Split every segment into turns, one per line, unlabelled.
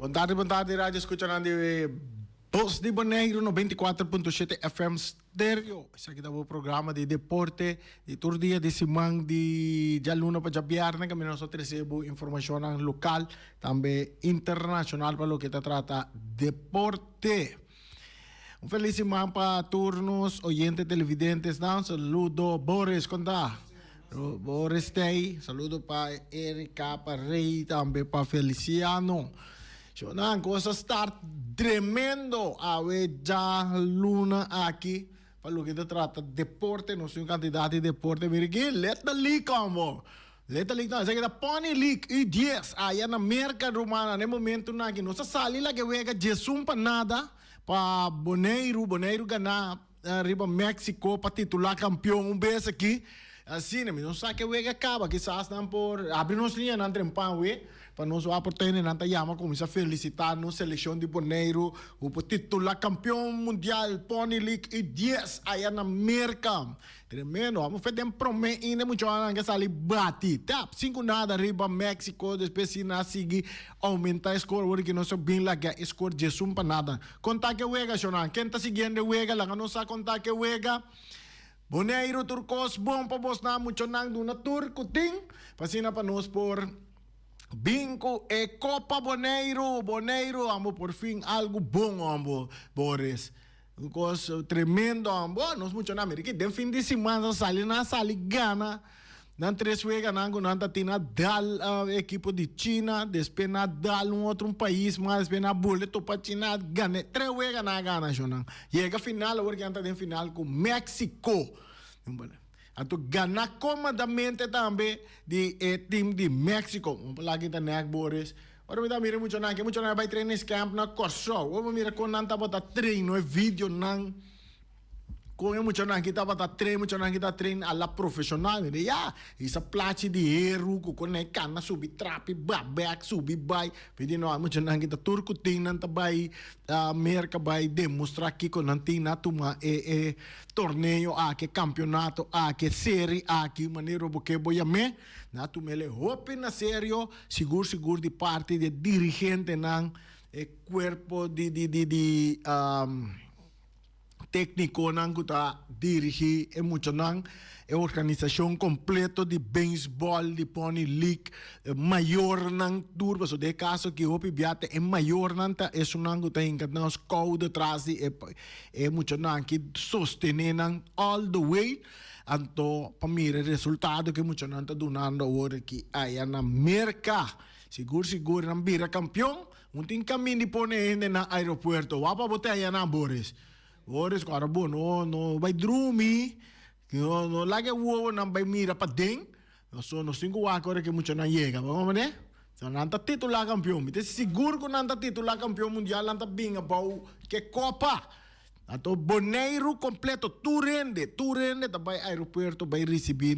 Bontade, rádio escuchando de Voz de Bonaire no 24.7 FM Stereo. Esse aqui é o programa de deporte de todo dia de semana de luna para viernes, que nós recebemos informação local, também internacional para o que trata deporte. Feliz semana para todos os oyentes televidentes. Um saludo, Boris, conta. Boris Tei, saludo para Erika, para Rey, também para Feliciano. Una cosa estar tremendo a ver ya luna aquí para lo que te trata deporte, no soy un candidato de deporte, mire que let the league como let the league no, que da Pony League e 10 allá na América Romana, no momento na que no se sale la que juega Jesús para nada para Bonaire ganar arriba México para titular campeón vez aqui. Assim, não sabe que o acaba, quizás não por abrir-nos linha na trempan, para nós oportunidade na tayama começar a felicitar nos seleção de Bonaire, o titular campeão mundial Pony League e 10 aí na América. Tremendo, vamos fazer um promessa ainda muito que sali bate, tap 5 nada arriba México, depois se na seguir aumentar o score, que não sou bem lá que score de sum para nada. Contar que o Jonan, quem está seguindo o lá não sabe contar que o Bonaire Turcos, bom para vos na muito nang do na turco ting, pasina para nós por Bingo e Copa Bonaire, amo por fim algo bom amo, Boris. Coisa tremendo amo, nós muito na América, de fim de semana sali gana. Nan 3 juega nango nanta tina dal equipo de China, después na dal outro país, mas después na boleto para China gane. 3 juega na gana jonan. Llega final, porque anta de final com México. Então gana comandamente também de time de México. Lagi ta nek Boris. Ora me dá mira muito na vai treinar camp na Corso. Ora mira com nanta bota treino e vídeo nang com muito não kita bata treino muito não kita treino a la profissional né ya essa placa de erro com cana subir trap back subir vai pedindo muito não kita turco tem não vai América vai demonstrar que com não tem nada uma torneio aqui campeonato aqui série aqui maneiro porque boia me na tu mele hope na sério seguro de parte de dirigente não corpo de técnico nang kuta dirigir emocional a organização completa de beisebol de Pony League maior nang turba so de caso que o pibiate é maior nanta é sunang kuta ingat na scout atrás de emocional que sostener nang all the way anto pamira resultado que emocional ta donando agora que aí na América seguro nang bira campeão tem caminho de pone na aeroporto wapa botella na Boris Boris, cara, bom, não vai dormir, não larga o não vai mirar para dentro, nós 5 horas que muito não chega, vamos ver? Se não está titular campeão, me seguro que não está titular campeão mundial, não está bem que Copa. Então, Bonaire completo, tu rende, vai aeroporto, vai receber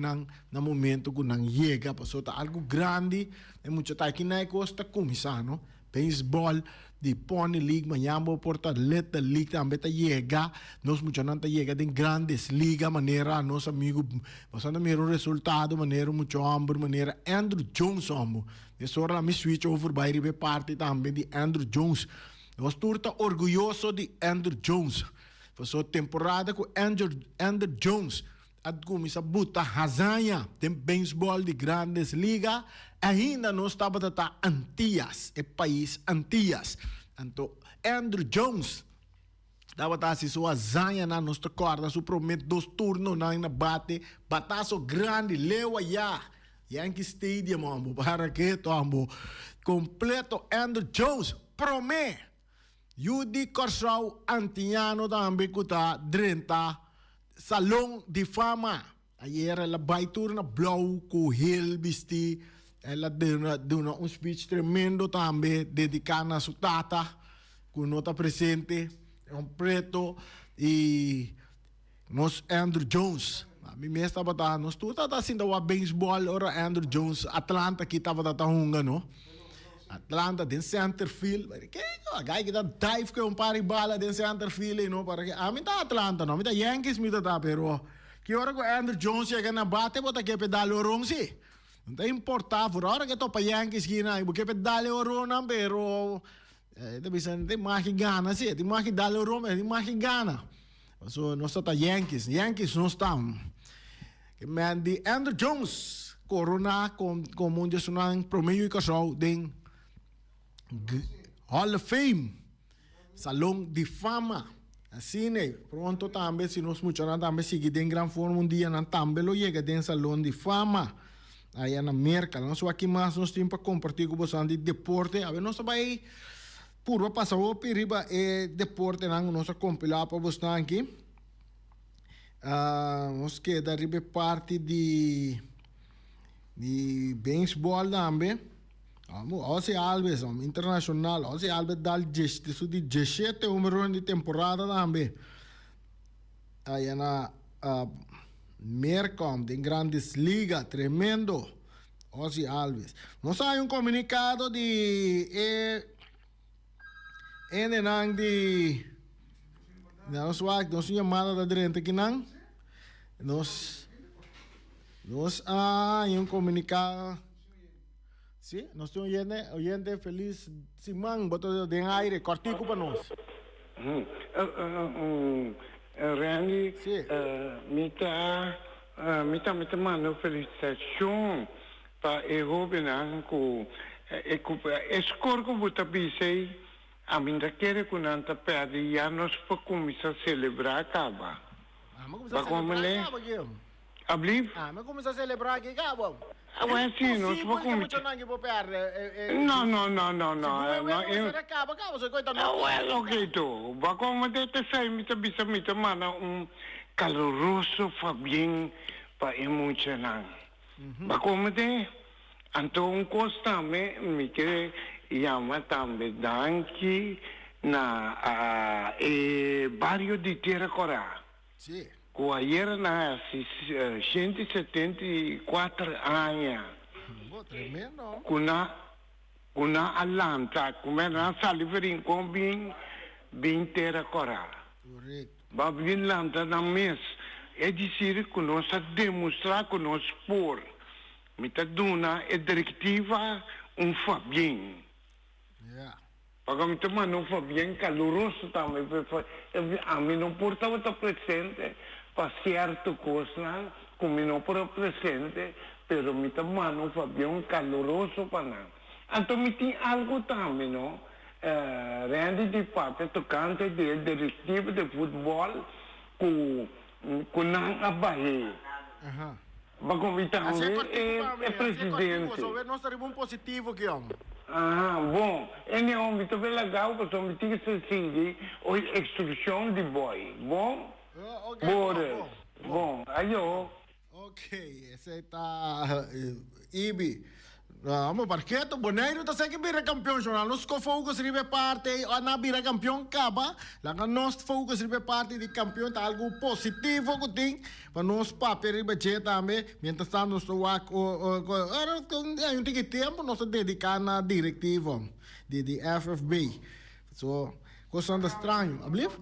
no momento que não chega, passou tá algo grande, é muito tá aqui na costa começar, não? Baseball de Pony League, manhã vou portar Let League também tá chega, nós muito não tá chega em grandes ligas, maneira nosso amigo, passando o resultado, maneira muito amor, maneira Andrew Jones amor, essa hora me switch over vai receber parte também de Andrew Jones, nós turta orgulhoso de Andrew Jones, passou temporada com Andrew Jones, at começar a botar razanha de beisebol de grandes ligas, ainda não estava a Antillas, é país Antillas. Então, Andrew Jones estava a se sua zanha na nossa corda, su promete 2 turnos na bate, bataço grande, leu allá, Yankee Stadium, ambo, para que to ambo, completo Andrew Jones, promete, Yudi Corsau, Antiano também que está 30, Salão de Fama. Ayer ela vai turna blau com Hill Bisti. Ela deu um speech tremendo também, dedicado a sua tata, com nota presente, preto, e nós Andrew Jones. A mim mesmo estava, nós tudo estava assim, o beisebol, ora Andrew Jones, Atlanta, que estava no Atlanta, den centerfield, que a guy que dá dive que pari bala den centerfield, no, para que a mim tá Atlanta, no, a mim tá Yankees, me tá, pero que hora que Andrew Jones chega na bate, bota que pedale orong si. Não tem importar, por hora que tô para Yankees que na, porque pedale orong, pero de magi gana, sim, de magi dalo Roma, de magi gana. So, nós tá Yankees não estão. Que man de Andrew Jones, corona com um desonang promedio e casal den Hall of Fame, Salão de Fama. Assim, né? Pronto também, se nós muito também seguir em grande forma dia, não também lo chega den Salão de Fama. Aí na América, nós aqui mais nós temos para compartilhar com vocês de deporte. A ver, nós vai purva passar o periba e deporte não nós compilar para vocês aqui. Nós queda ribe parte de beisebol também. Ozzy Alves, internacional. Ozzy Alves dá de 17 número de temporada também. Aí na Mercom, de grandes ligas, tremendo. Ozzy Alves. Nós há comunicado de nós chamada da direita aqui não. Nós há comunicado. Sim, nós temos oyente feliz Simão, botou de aire, cortico para nós.
Randy, mita mano felicitação para o jovem que escolhe que você pensei a minha querer que não está perto já nós para começar a celebrar acaba.
Mas começar a celebrar acaba aqui.
Abliv?
Mas começar a celebrar aqui acaba.
Ué, sim, nós para começar. Não. Ué, ok, tu. Vai como de te sair, mita mana caloroso Fabien para emocionar. Vai como de Anton Costa me que chama também danke na barrio de Terra Corá.
Sim.
Que ayer na 174 anos.
Tremendo.
Kuna Atlanta, como na saliverin com bem Terra Corá.
Correto.
Babin Atlanta na mês é dizer que nós demonstrar que nós por mita duna é diretiva Fabien.
Yeah.
Para mim também não foi bem caloroso também. A mim não portava estar presente para certo coisa, como não por presente, pero mim também não foi bem caloroso para nada. Então me tem algo também, não? Randy de parte tocante de diretivo de futebol com não abaixo. Bagong também é presidente.
Nós temos positivo aqui, homem.
Bom, é homem também legal, porque eu me tinha sentido a extrução de boi. Bom? Bom, aí eu.
Ok, esse está Ibi. Vamos, Parqueto, Boneiro, tá sempre vira campeão, jornal. Nós que focus ribe parte, na vira campeão caba, lá que nós focus ribe parte de campeão, tá algo positivo que tem, para nós papel ribe che também, mientras tanto nós tem que tempo nós dedicar na diretivo de FFB. So, coisa estranho, ablif?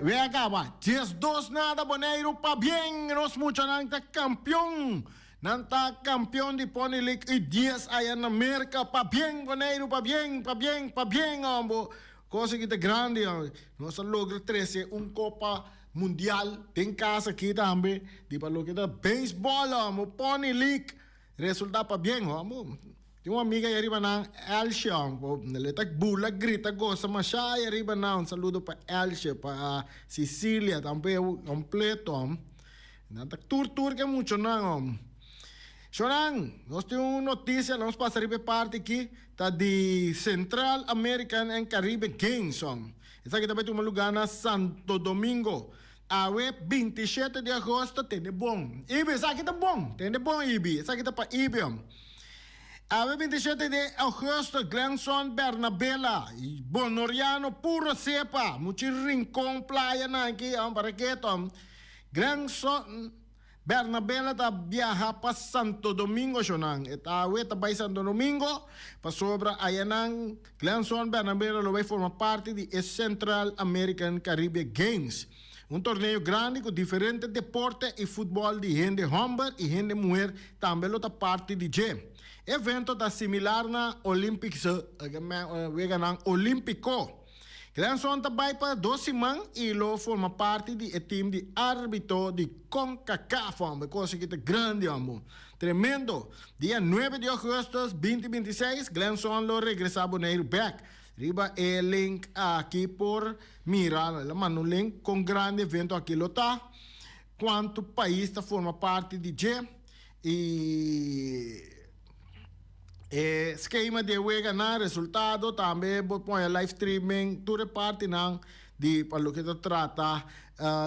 Vem acaba, 10-2 nada, Boneiro, pa bien, nós muito nang tá campeão. Nanta campeão de Pony League e 10 aí na América, pa bien, Boneiro, pa bien, ambo. Coisa que é grande, nós logra 13 Copa Mundial, tem casa aqui também, de para lo que é beisebol, ambo, Pony League, resultado pa bien, ambo. Tem uma amiga aí arriba na Elche, ambo, ele tá bula, grita, gosta, mas já aí arriba na, saludo para Elche, para Sicília, também completo, ambo. Nanta tour que é muito não, ambo. Chorang, nós temos uma notícia, nós passaremos parte aqui, tá de Central American and Caribbean Games. Essa aqui também tem um lugar na Santo Domingo. A 27 de agosto, tem de bom. Ibi, essa aqui tá bom, tem de bom, Ibi. Essa aqui tá para Ibi. A 27 de agosto, Glenson, Bernabela, Bonoriano, puro cepa. Muito rincón, playa na aqui, para que Glenson, Bernabela ta viaja pa Santo Domingo sonang. Etawe ta bay Santo Domingo pa sobra ayanang Glenson Bernabela lo vai formar parte de Central American Caribbean Games. Un torneo grande con diferentes deportes y fútbol de gente hombre y gente mujer también lo parte de G. Evento da similar na Olympics, we ganang Olympico. Glenson também para 12 man e lo forma parte do time de árbitro de CONCACAF, coisa que é grande, amo. Tremendo. Dia 9 de agosto de 2026, Glenson lo regresa a Bonaire back. Riba el link aqui por mirar, mano link com grande evento aqui lo tá. Quanto país tá forma parte de G e schema de wega na resultado também põe live streaming toda parte não de para o que trata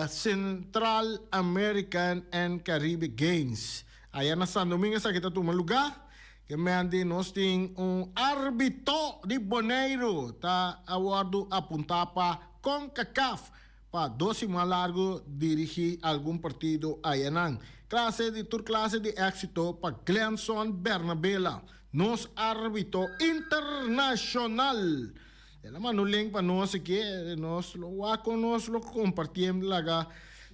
Central American and Caribbean Games aí na San Domingo essa que tá toma lugar que me andi nós tem árbitro de Bonaire tá aguardo apontar para CONCACAF para 12 mais largo dirigir algum partido aí não classe de éxito para Glenson Bernabela nos árbitro internacional. Ela mano link para nós aqui, nós lo nós lo compartimos lá,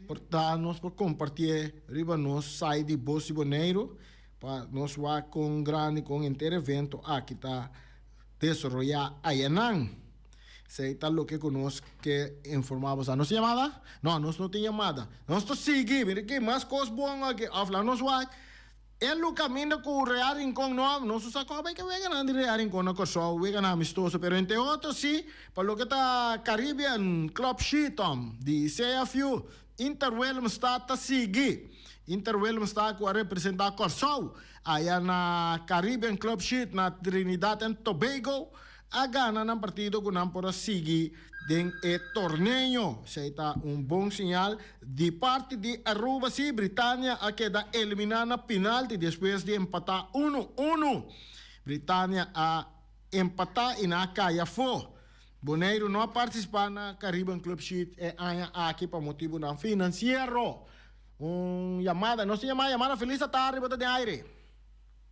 portanto nós por compartilhar riba nós sai de Bolsa Bonaire para nós com grande com inteiro evento aqui tá desarrollar ayanang. Sei tal lo que conosco que informamos a nossa chamada? Não, nós não tem chamada. Nós tô seguir, mira que mais coisas boas aqui, afla nós vai. Ele caminha com o Real Rincón, não se sabe bem que vai ganhar de Real Rincón, não só vai ganhar amistoso, pero entre outros, sim, para o que está Caribbean Club Sheet, de CFU, Interwhelm está a seguir. Interwhelm está a representar Corsol, aí na Caribbean Club Sheet, na Trinidad and Tobago, a gana ng partido com não por seguir den torneio. Seita bom sinal de parte de Aruba, sim, Britânia a queda eliminar na penalti depois de empatar 1-1. Britânia a empatar e na caia for. Bonaire não a participar na Caribbean Club Sheet e aqui para motivo não financeiro. Chamada, não se chamada feliz tarde, bota de aire.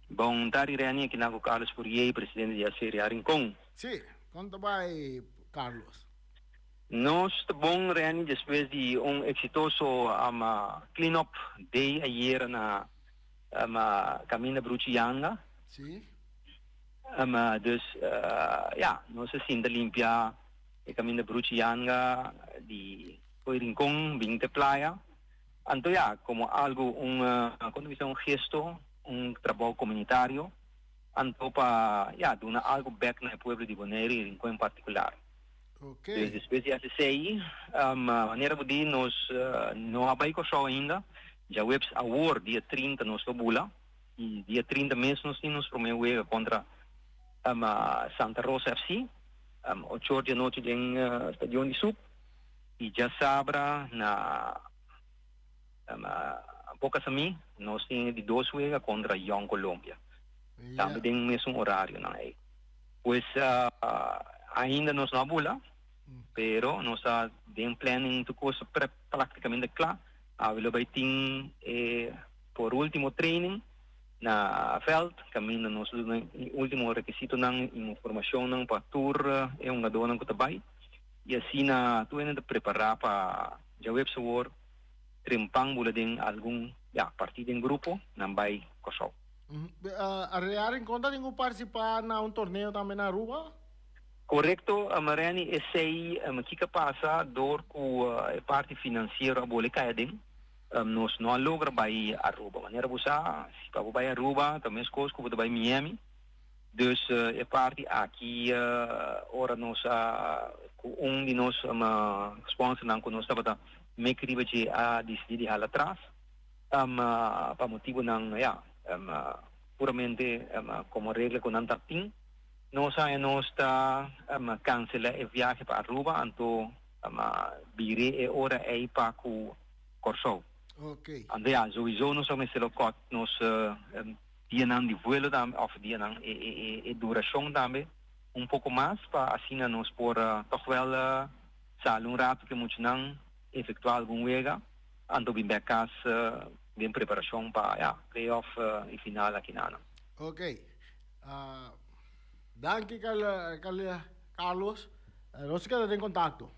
Bom tarde, Rani, aqui na Carlos Fourier, presidente da Série Rincón.
Sim, quanto vai, Carlos?
Nós bom, Rani, depois de exitoso clean-up day ayer na Camina Brucianga.
Sim.
Dus, nós assim da limpia a Camina Brucianga de Rincón, 20 playa. Então, como algo, gesto, trabalho comunitário, então para dar algo back no pueblo de Bonaire e Rincón em particular.
Okay.
Dus depois de sei, maneira de nós não abaixo só ainda, já o Webs Award dia 30 nós bula e dia 30 mês nós temos promover contra Santa Rosa FC, 8 de noite em Stadion de Sup e já sabra na poucas a mim nós temos de 2 wega contra Young Colômbia. Também tem o mesmo horário, não é? Pois ainda nós não bula, pero nós tem planning de coisa praticamente claro. Avelo vai ter por último training na veld, caminho nós último requisito ng informação ng para tour é dona que também e assim na tu ainda preparar para já web award trimpang bula din algum partido em grupo não vai coçar.
A Real Rincón tem participar na torneio também na Aruba?
Correcto, Mariani, esse que passa door com a parte financeira a bola caia din. Nós não logra vai Aruba. Maneira você se para vai Aruba, também as coisas que vai Miami. Dus a parte aqui ora nós de nós sponsor não que nós estava make riba de a decidir hal atrás. Para motivo não puramente como regra com antartim. Nós está cancela o viagem para Aruba, então bire e hora aí para o Corsol.
Ok.
Então, sowieso nós vamos ser nós dia de vuelo of dia e duração também pouco mais para assim nós por toch wel sal rato que muito não efetuar algum wega, então bem becas bem preparação para playoff e final aqui na.
Ok. Danke, Carlos. Nós quedamos em contato.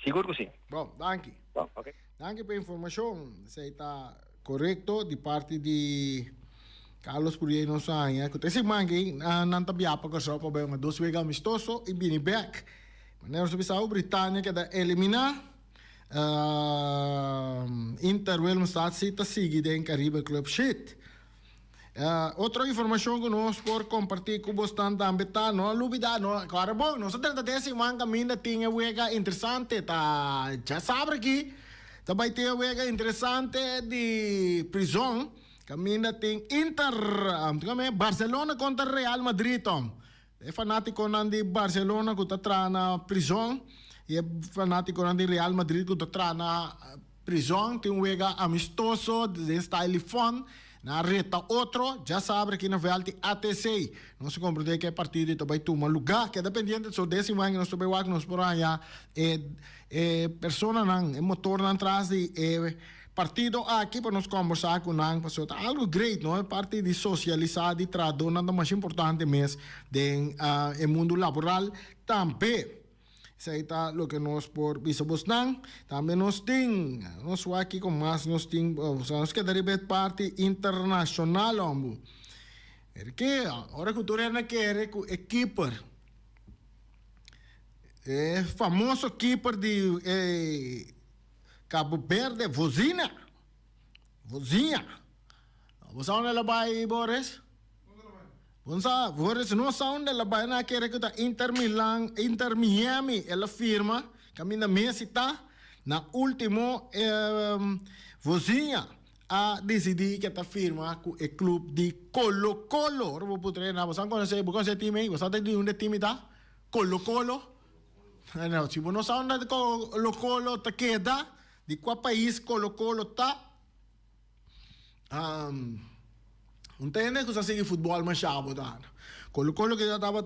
Seguro que sim.
Bom, danke.
Bom, ok.
Danke pela informação. Você está correto de parte de Carlos Purier no sangue. Que tem mangue não tá bem para só para bem, mas 2 vezes amistoso e bini back. Maneiro sobre a Britânia que da eliminar Inter Willemstad cita sigue den Caribe Club shit. Outra informação que nós por compartilhar com vocês também tá no lubida no agora bom nós tenta desse man caminho tinha wega interessante tá já sabe aqui também tem wega interessante de prisão caminho tem Inter Barcelona contra Real Madrid tom é fanático de Barcelona que está na prisão e é fanático de Real Madrid que está na prisão tem wega amistoso de style fun na reta outro, já sabe que na Velti ATC. Não se compreende que é partido e também toma lugar, que é dependente do décimo ano, nós também vamos por aí, persona não, motor não traz de partido aqui para nós conversar com não, passou algo great, não é parte de socializar, de traduzir, nada mais importante mesmo, do mundo laboral também. Isso aí está o que nós por bisabos não. Também nós temos, nós aqui com mais, nós temos, nós que deriva parte internacional, ambo. Porque agora que o Turena quer é keeper. É famoso keeper de Cabo Verde, Vozinha. Vozinha. Você onde ela vai, Boris? Bonsa, Boris, não sabe onde ela vai na querer que tá Inter Milan, Inter Miami, ela firma, caminha Messi tá na último Vozinha a decidir que tá firma com o clube de Colo-Colo. Ora vou treinar, você conhece esse time aí? Você tem onde time tá? Colo-Colo. Não, se você não sabe onde Colo-Colo tá queda, de qual país Colo-Colo tá? Entende que você sigue futebol mais chavo, tá? Colo-Colo que já estava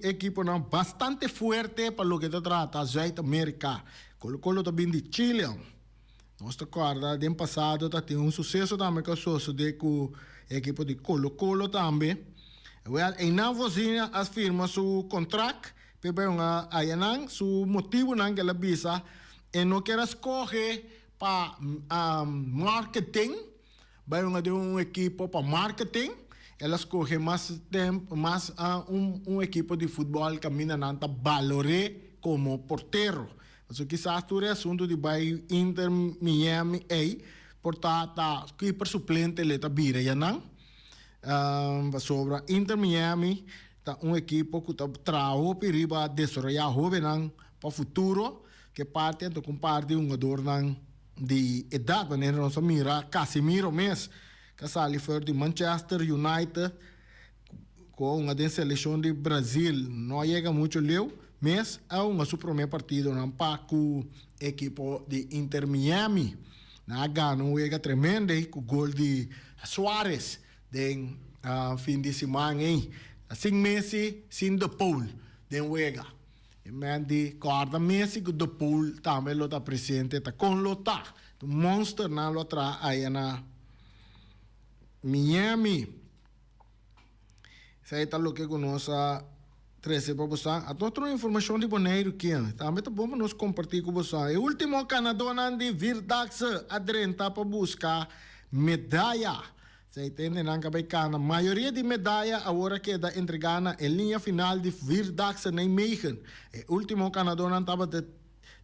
equipo não, bastante fuerte para o que se trata Zuid-América. Colo-Colo também de Chile. Nós te acorda, no passado, tem sucesso também com o equipo de Colo-Colo também. Well, e na vozinha as firma su contrato, pepe ayanan, su motivo não que ela visa, e não quer escolher para marketing. Vai equipo para marketing, ela escolhe mais tempo, mais equipo de futebol que caminha nanta valore como porteiro. Então, quizás tu é assunto de vai Inter Miami aí, portanto, keeper suplente ele tá vira já não. Sobre Inter Miami, tá equipo que tá trabalhando para desenvolver jovem para o futuro, que parte então comparte jogador não de idade, maneira nós mira Casemiro mesmo, que sali foi de Manchester United, com uma seleção de Brasil, não chega muito leu, mas é uma seu primeiro partido não para com a equipe de Inter Miami, na ganhou chega tremendo com o gol de Suárez, de fim de semana, assim Messi, sin de Paul, de chega. Men di corda Messi que do pool também lo tá presente tá com lo tá o monster na lo tra aí na Miami sai tá lo que conosco 13 para você a outra informação de boneiro que também tá bom para nós compartilhar com você o último canadona de Virdax adrenta para buscar medalha. Você entende, não cabe cana. A maioria de medalhas agora queda entregada em linha final de Virdax em Meijen. O último canadona estava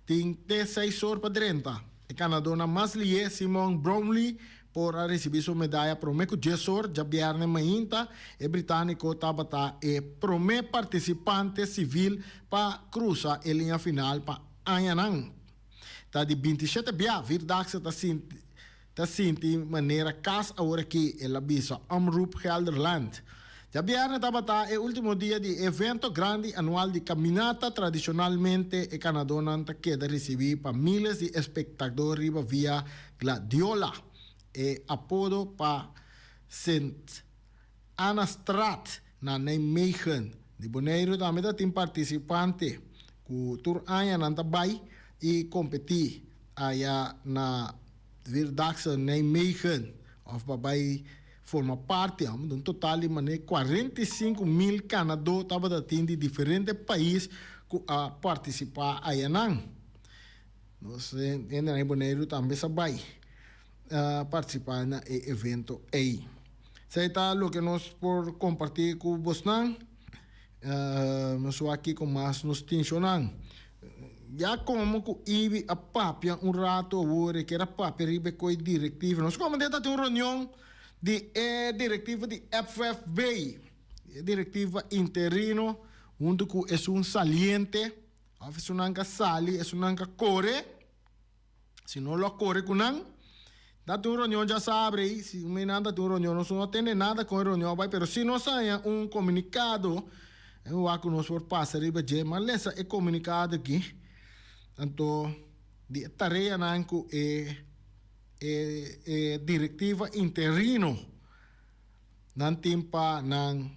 tem 6 horas para 30. O canadona mais lié, Simon Bromley, por receber sua medalha para o meio 10 horas, já viernes mainta. O britânico estava o primeiro participante civil para cruzar a linha final para Anyanang. Está de 27 dia, Virdax está de maneira casa agora que ela visa Omroep Gelderland. Já viernes estava o último dia de evento grande anual de caminata. Tradicionalmente, o canadona queda receber para miles de espectadores via Gladiola. E apodo para St. Anastrat na Nijmegen. De Bonaire também tem participante que tur anya nanta bay e competir aya na Virdax Nijmegen of babay forma parte de um total de 45.000 canadô estava de diferentes países a participar aí não. Nós ainda na Bonaire também sabem participar no evento aí. Isso é o que nós por compartilhar com vocês. Nós aqui com mais nos tensionando. Já como que ibi a papia rato agora que era papia ribe com diretiva. Nós como dentro de uma reunião de diretiva de FFB, diretiva interino, onde que é saliente, é nanca sali, é nanca core, se não lo core kunan, dá uma reunião já sabe, se me nada de uma reunião, não atende nada com a reunião, vai, pero se não sai comunicado, eu acho que nós por passar ribe de, mas essa é comunicado aqui. Tanto di tarefa nanco diretiva interino nan timpa ng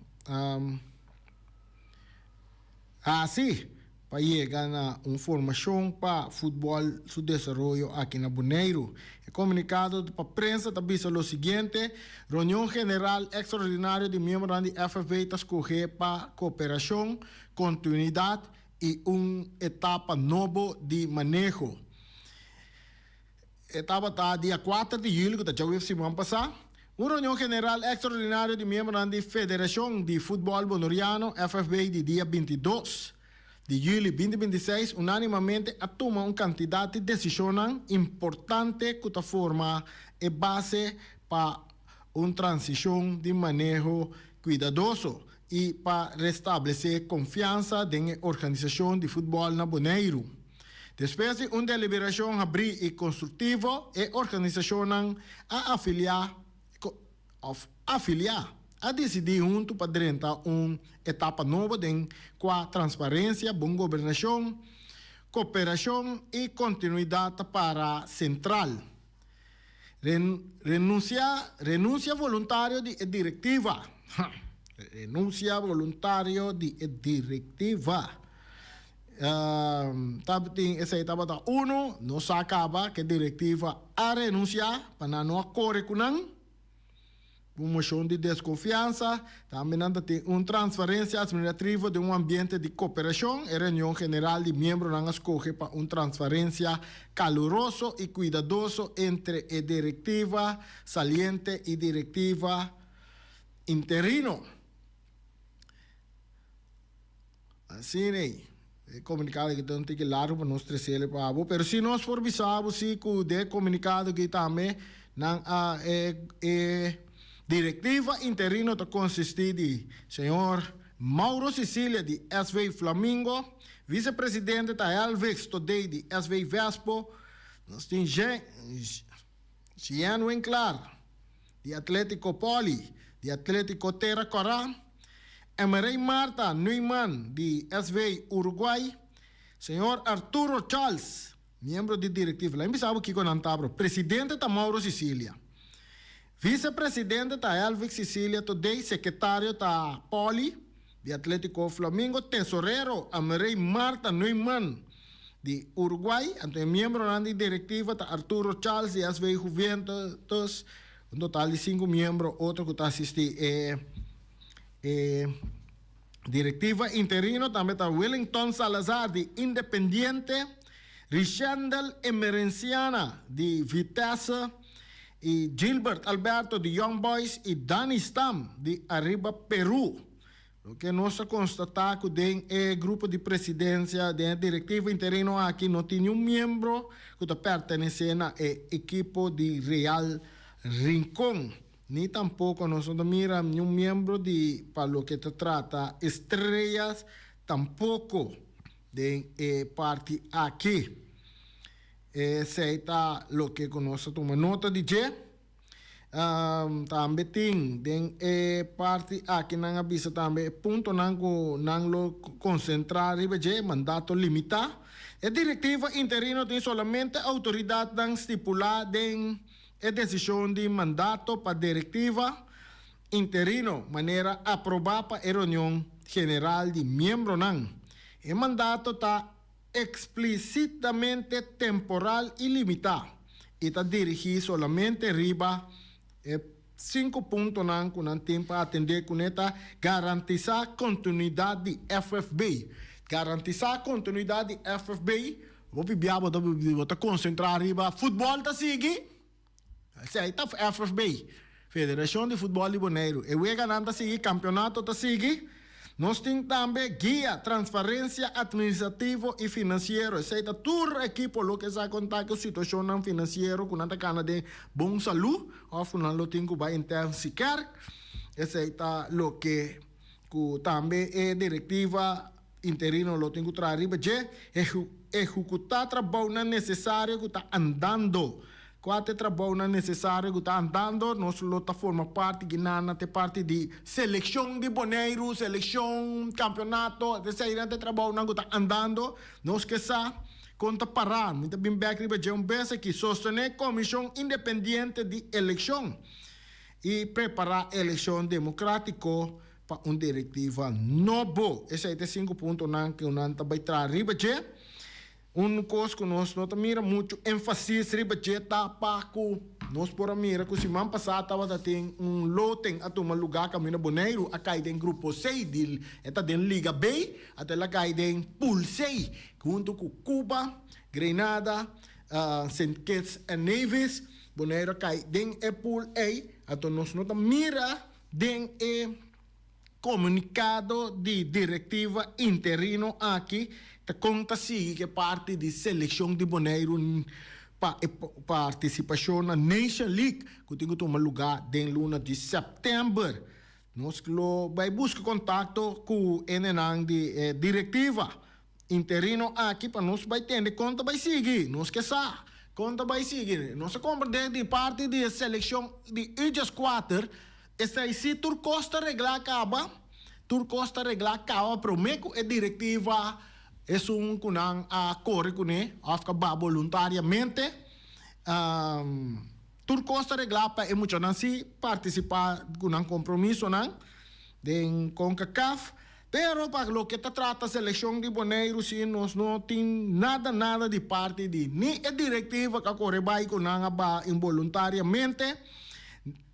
assim para chegar na informação para futebol su desarrollo aqui na Bonaire. É comunicado para a prensa também o seguinte: reunião general extraordinária de membros da FFB está escolher para cooperação, continuidade e uma etapa nova de manejo. Etapa está dia 4 de julho, que já foi semana passada. Uma reunião general extraordinária de membros da Federação de Futebol Bonoriano, FFB, de dia 22 de julho de 2026, unanimamente toma uma quantidade de decisões importantes que forma a base para uma transição de manejo cuidadoso e para restabelecer confiança na organização de futebol na Bonaire. Depois de uma deliberação abril e construtiva, a organização a afiliar a decidir junto para adiantar uma etapa nova com a transparência, boa governação, cooperação e continuidade para a central. Renúncia voluntária de diretiva. Renuncia voluntario de diretiva. Essa etapa 1 não se acaba que a diretiva a renunciar para não acorrer com uma moção de desconfiança. Também tem uma transferência administrativa de um ambiente de cooperação. A reunião general de membros não escolhe para uma transferência calorosa e cuidadosa entre a diretiva saliente e diretiva interino. Assim, comunicado que tem que claro para nós trazer para abo, pero se nós for bisabo se que de comunicado que também na diretiva interino to consistir de senhor Mauro Cecília de SV Flamingo, vice-presidente da Elvex today de SV Vespo, nós temos Jean Winkler de Atlético Poli, de Atlético Terra Corá, Emerey Marta Neumann, de SV Uruguay, senhor Arturo Charles, membro de diretiva, lá em Bissau, Kiko Nantabro, presidente da Mauro Cecília, vice-presidente da Elvix Cecília, today, secretário da Poli, de Atlético Flamingo, tesoreiro Emerey Marta Neumann, de Uruguay, então membro da diretiva da Arturo Charles, de SV Juventus, um total de 5 membros, outro que está assistindo diretiva interino, também está Wellington Salazar, de Independiente, Richandel Emerenciana, de Vitesse, e Gilbert Alberto, de Young Boys, e Danny Stam, de Arriba Peru. O que nós constatamos que o grupo de presidência da diretiva interino aqui não tem nenhum membro que pertence à equipe de Real Rincón. Ni tampoco nosotros miramos ni un miembro de, para lo que se trata, estrellas, tampoco de parte aquí. Se está lo que nosotros tomamos nota de que también tiene parte aquí nang avisa también punto nang lo concentrar ribe mandato limitado. La directiva interino tiene solamente autoridad nang stipular den a decisão de mandato para diretiva interino, maneira aprovada para a reunião general de membros. O mandato está explicitamente temporal e limitado e está dirigido somente riba 5 pontos que não tem para atender com esta garantizar continuidade de FFB. Garantizar continuidade de FFB Opi biabo tá concentrar riba futebol tá sigue. Sei tá FFB, Federação de Futebol de Bonaire. E wega nanda sigue campeonato tá sigue. Nós temos também guia, transferência administrativo e financeiro. Essa é toda a equipe que está contar com a situação financeira, com a cana de bom saúde, ou com a tem que vai intensificar. Essa é o que também é diretiva interino lo tem que trazer executar trabalho necessário que está andando. Quatro trabalho necessário que está andando, nós lota forma parte que nana te parte de seleção de Bonaire, seleção campeonato, de sair de trabalho que está andando, nós que sa conta parar, muito bem back riba de besa que sostener comissão independente de eleição e preparar eleição democrática para uma diretiva novo. Esse é o 5 pontos que nós vai trazer riba de coisa que nós não mira muito ênfase riba de tapaco nós por mira que semana passada estava tem lote a tomar lugar caminho Bonaire a cair em grupo 6 de eta den Liga B até lá cair em pool 6 junto com Cuba, Grenada, St. Kitts and Nevis. Bonaire cai em pool A até nós não mira den comunicado de diretiva interino aqui te conta sim que parte de seleção de Bonaire participação na Nation League que tem que tomar lugar em luna de setembro. Nós vai buscar contato com a de diretiva interino aqui para nós vai ter conta vai seguir. Nós que sabe conta vai seguir. Nós compra de parte de seleção de UJS 4 essa aí se Turcosta reglar acaba prometo é diretiva é kunang corre com ele afka voluntariamente Turcosta reglar para emocionar se participar kunang compromisso nan den CONCACAF pero para lo que trata seleção de Bonaire se nós não tem nada de parte de ni é diretiva que corre vai kunang involuntariamente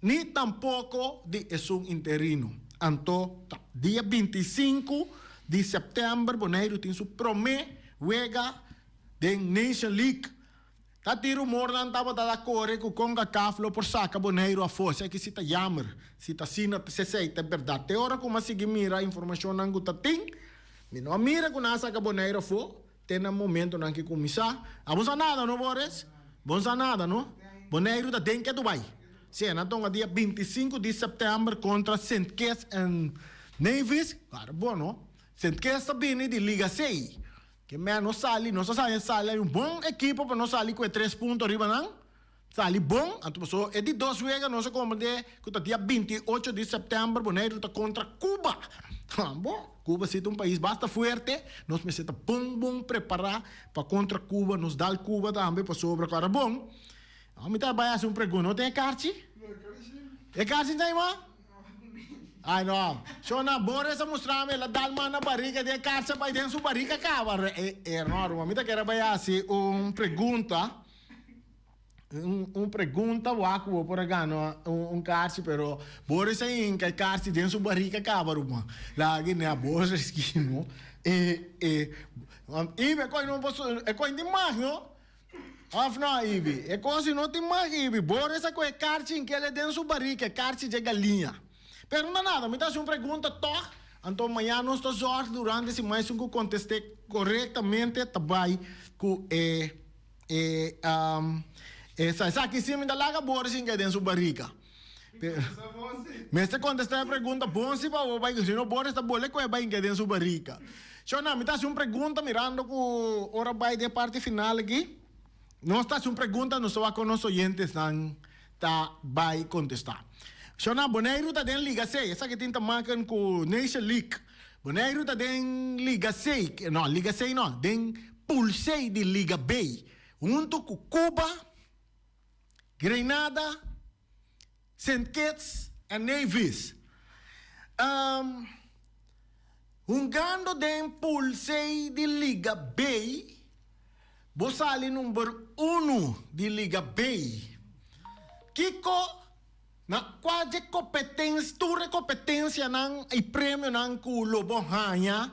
ni tampoco de interino. Anto, dia 25 de setembro, Bonaire tem su promé wega de Nation League. Tá tiro mornan tava da corre com CONCACAF lo por saca Bonaire a força que se tá jammer, se tá sina se sei tá verdade. Te hora como se mira informação nango tá tem. Me não mira com nasa que Bonaire fo, tem um momento nan que começar. Abos nada no Boris? Bons nada, no? Bonaire tá tem que Dubai. Sim, então dia 25 de setembro contra St. Kitts and Nevis. Claro, bom, não? St. Kitts também de Liga 6. Que menos sali, nós sali um bom equipe para nós sair com 3 pontos arriba, não? Sali bom, então é de 2 vezes nós comandamos que dia 28 de setembro, Bonaire está contra Cuba. Bom, Cuba é um país bastante forte, nós precisamos bom preparar para contra Cuba, nos dar Cuba também para sobre cara bom. Me trabalhar uma pergunta, não tem carte? É carte não tem, mano? Ai, não. Só na bora essa mostrar-me, ela dá uma na barriga, de carte vai dentro da barriga, acaba. É enorme. Me trabalhar assim, uma pergunta, pergunta, waco, por agora, carte, pero, bora isso aí, que carte dentro da barriga, acaba, mano. Lagi, né, bora, esquino. E, coisa não posso, é coisa demais, não? Afna ibi, é coisa não tem mais ibi. Bora essa coisa carte que ele dentro da barriga, carte de galinha. Pero não nada, me dá uma pergunta toc. Então amanhã nós estamos sorte durante esse mês que contestei corretamente também com essa aqui sim me dá lá bora sim que dentro da barriga. Mas se contestar a pergunta bom se vai que se não bora esta bola que vai que dentro da barriga. Então não, me dá uma pergunta mirando com hora vai de parte final aqui. Não está uma pergunta, nós vamos com nossos oyentes tá vai contestar. Shona Bonaire está dentro Liga 6, essa que tenta marcar com Nation League. Bonaire está dentro Liga 6, não, Liga 6 não, dentro Pool 6 de Liga B. Junto com Cuba, Grenada, St. Kitts and Nevis. Jugando dentro Pool 6 de Liga B, Bosali número 1 de Liga B. Kiko, na quase competência, tua competência e prêmio ng kulo bonhanya,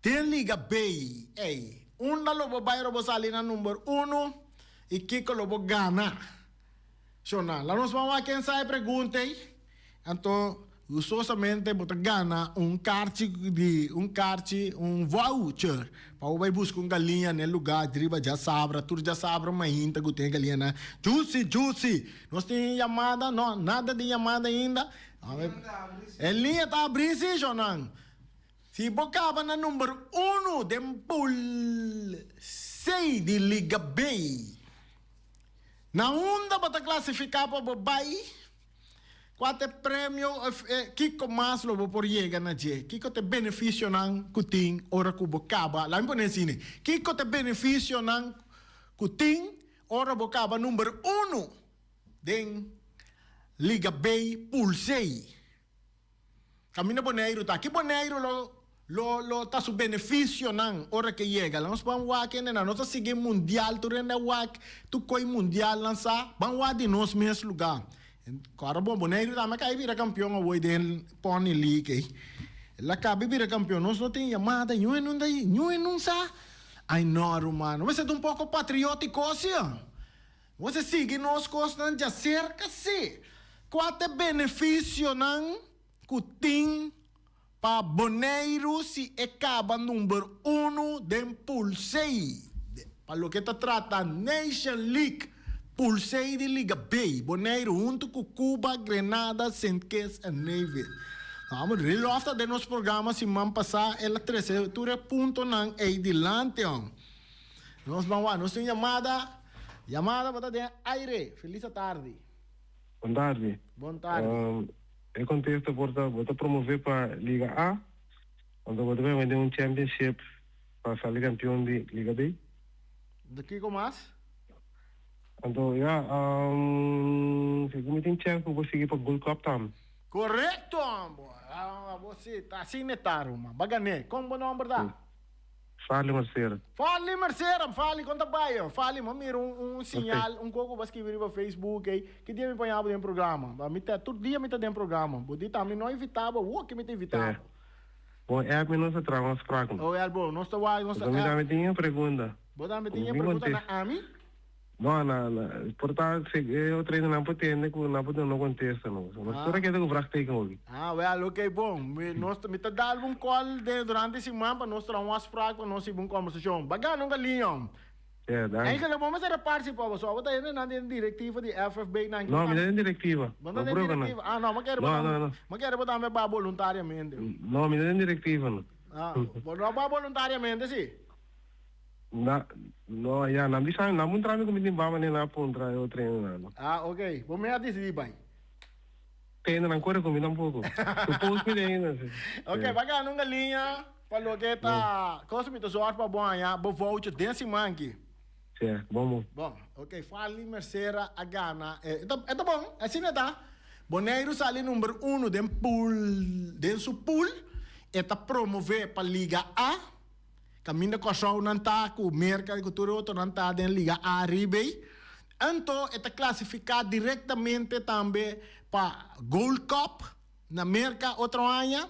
de Liga B. Una lobo bayro bo sali na número 1 e Kiko lobo gana. Shona, lá nós vamos a quem sai pergunta. Então, usosamente bota gana um voucher para o vai buscar um galinha no lugar driba já sabra, tudo já sabra, mas ainda que tem galinha na juicy. Nós tem chamada, não, nada de chamada ainda. A linha tá abrindo, sim, Jonan. Se bocava na número 1 de pool 6 de Liga B. Na onda para classificar para o Bahia. Quatro prêmio Kiko mais lobo por chega na je. Kiko te benefício nan kuting ora kubocaba. Lá me assim, Kiko te benefício nan kuting ora bocaba número 1 den Liga B Pulsei. Camina boneiro tá. Que boneiro lo tá su benefício nan ora que chega. Lá nós vamos lá que na nossa seguir mundial tu renda wak tu coi mundial lança. Vamos lá de nós mesmo lugar. Cara bom boneiro tá mas cai vira campeão hoje den Pony League. Lá cabe vira campeão. Nós não tem chamada, não sa. Ai não, mano. Você é um pouco patriótico assim. Você sigue nós costas já cerca-se. Quatro benefício nan kuting pa boneiro se acaba número 1 den Pulsei. Para lo que te trata Nation League. Pulsei de Liga B, boneiro junto com Cuba, Grenada, St. Kitts e Nevis. Vamos relofta de nosso programa se man passar ela 13 ponto nan e dilante. Nós vamos lá, nós temos chamada para de aire. Feliz tarde.
Boa tarde.
Boa tarde.
Eu contexto para promover para Liga A, onde eu vou vender um championship para sair campeão de Liga B.
Daqui com mais?
Então, se tem chance para conseguir para Gold Cup tam.
Correto, amor. Você está assim netaro, mano. Bagané, como o nome da?
Fale, Marcelo.
Fale, conta baio. Fale, mira um sinal, okay. Coco para escrever para Facebook, que dia me ponhava dentro do programa. Todo dia me tá dentro do programa. Bodi também não evitava, o que me te evitava.
Bom, é a minha nossa trama, nós fracos.
Oh, é bom, nós estamos aí,
Então, me tinha pergunta.
Bota me tinha pergunta na AMI?
Não, portanto, eu treino não pode não contesta não. Mas será que é do prática hoje?
Ok, bom. Nós me tá dando um call durante a semana para nós ter umas fragas para nós ter uma conversação. Bagano um galinho. Aí que vamos era participar, só botar ele na diretiva de FFB na.
Não, me dá diretiva.
Não, mas quero botar me para voluntariamente.
Não, me dá diretiva não.
Não para voluntariamente sim.
No, ya, não entrava com mim bama nem na pontra eu treino não.
Ok. Vou me decidir bem.
Treino não corre comigo um pouco. Supôs que ainda.
Ok, bacana uma linha. Falou que tá, consumidor sorte para bom aí, vou voucher desse mangue.
Sim, vamos.
Bom, ok, fale Merceira a Gana. Tá bom, assim não tá. Boneiro sale número 1 dentro do pool, tá promover para Liga A. Caminho com o show não está, com o mercado, com tudo outro não está dentro da Liga A Ribeirão. Então, está classificado diretamente também para Gold Cup, na América, outro ano.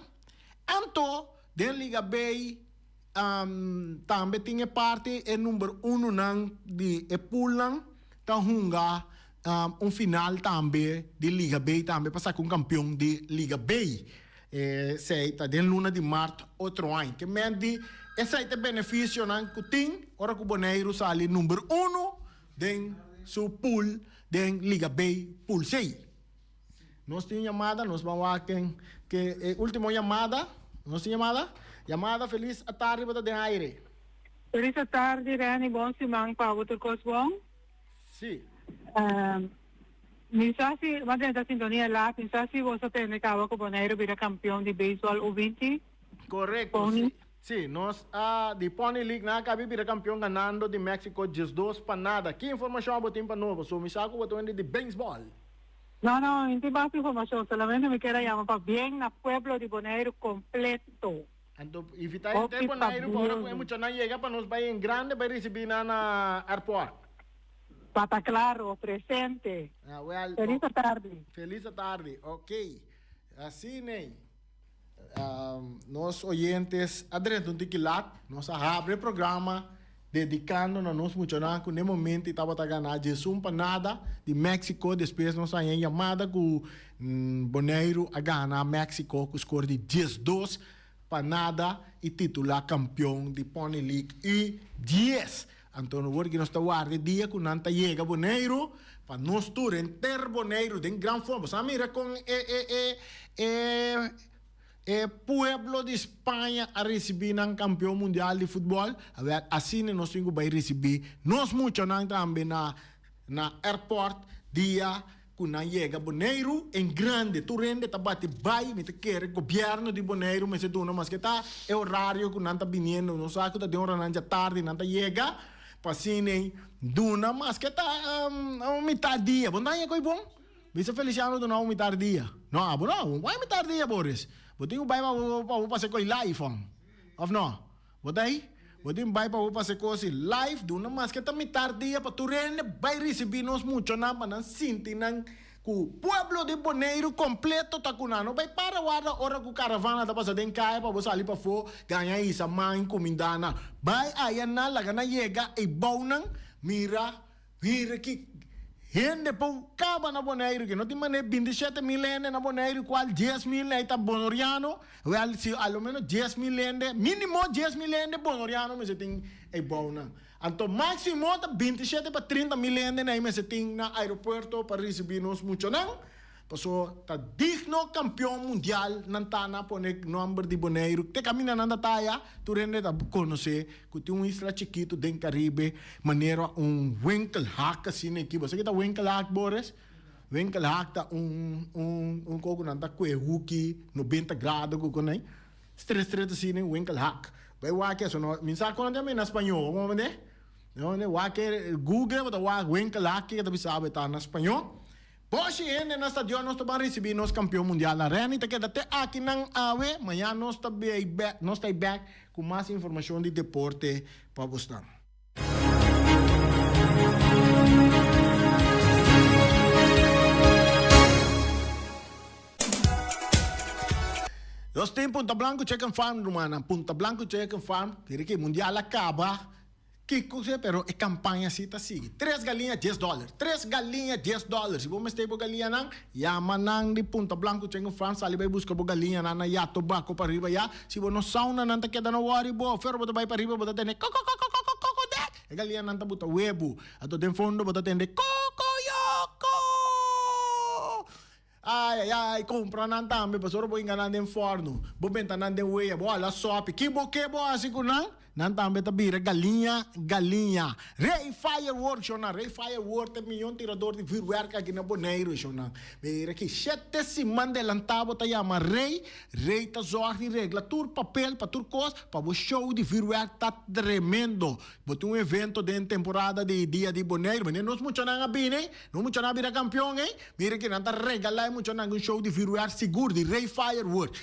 Então, dentro da Liga B, também tinha parte, número 1 de Epulan, então, final também de Liga B, também para ser um campeão de Liga B. Sei, está dentro luna de março, outro ano. Que mente, esse é o benefício que tem, ora que o boneiro sale número 1 dentro do pool, dentro Liga B, pool 6. Nós temos chamada, nós vamos lá, que última chamada, nós temos chamada, feliz tarde, para de aire.
Feliz tarde, Rani, bom semana para o Turcos bom?
Sim.
Pensasi, maganda sintonia lá, pensasi você tem que acabar com o Boneiro vira campeão de beisebol U20?
Correto. Sim, nós de Pony League na acabei vira campeão ganhando de México 2 para nada. Que informação eu tenho para novo? So, me saco eu de beisebol.
Não, não tem mais informação. Solamente me quero chamar para bem na pueblo de Boneiro completo.
Então, evitar o tempo Boneiro, para muito não chega para nós vai em grande para receber na aeroporto.
Pata claro, presente. Feliz tarde.
Feliz tarde, ok. Assim, né? Nós oyentes, adentro do Tiquilat, nós abre o programa dedicando a nós muito no momento estava a ganhar de nada de México, depois nós saímos chamada com Boneiro a ganhar México com score de 10-2 para nada e titular campeão de Pony League e 10. Então, o que nós estamos guardando dia que nanta chega Boneiro para nós tour inteiro Boneiro de grande forma. Você mira com Pueblo de Espanha a receber um campeão mundial de futebol. Assim nós temos que receber. Nós muito também na airport dia que nós chega Boneiro em grande. Tu rende tá bate vai me te quer governo de Boneiro mas se tu não mas que tá é horário que nós tá vindo. Não sabe que tá de hora na tarde nós tá chega. Pasinem duna mas que tá metade dia. Bom dia coi bom. Bisa Feliciano do não metade dia. Não, não, vai metade dia Boris. Botinho vai para fazer coi live of no. Botei? Botinho vai para fazer coisa live duna mas que tá metade dia para tu rende vai receber nós muito na para sinti nang ku pueblo de Boneiro completo tá kunano vai para hora ku caravana da passa den cai para você ali para fo ganhar isa mãe comindana vai aí na lá na chega e bonang mira que gente pou caba na Boneiro que não tem maneira 27 mil ende na Boneiro qual 10 mil aí tá bonoriano well se ao menos 10 mil ende mínimo 10 mil ende bonoriano mas tem e bonang então máximo tá 27 para 30 mil ende na mas tem na aeroporto para receber nos muito não passou tá digno campeão mundial nantana pone número de Boneiro te camina nanda taia tu rende tá conhecer que tem isla chiquito den Caribe maneira Winkelhack assim aqui você que tá Winkelhack Boris Winkelhack tá coco nanda que huki 90 graus com né stress assim Winkelhack vai lá que isso não me sabe quando também na espanhol como é não né lá que Google tá lá Winkelhack que tá sabe tá na espanhol. Pois ainda na estadio nós estamos recebendo nosso campeão mundial na arena e até aqui na AWE amanhã nós estamos back com mais informação de deporte para você. Nós temos Punta Blanco Chicken Farm, Romana. Punta Blanco Chicken Farm, que o mundial acaba. Que coisa, pero é campanha assim, tá assim. 3 galinhas, $10. 3 galinhas, $10. Se você tem galinha, não, yamanang de Punta Blanco, Chicken Farm, sali vai buscar galinha, na ya, tobaco para riba, ya. Se você não sauna, não tá quedando worry, bo, ferro, bota vai para riba, bota tende, coco, e galinha não tá bota huevo. Ato tem fundo, bota tende, cocoyoco. Ai, compra não também, pastor, vou enganar em forno. Vou bentar não de uia, boa, la sope. Que bo, assim, não? Não também tá bira, galinha. Ray Fireworks, chona. Ray Fireworks é milhão tirador de fireworks aqui na Boneiro, chona. Bira aqui, 7 semanas de lantabo tá chama Ray tá zorri regla, tur papel, para tur cos, para o show de fireworks tá tremendo. Botou evento de temporada de dia de Boneiro, mas nós muito na bine, não muito na bira campeão, hein? Mira que não tá regalar muito na show de fireworks seguro de Ray Fireworks.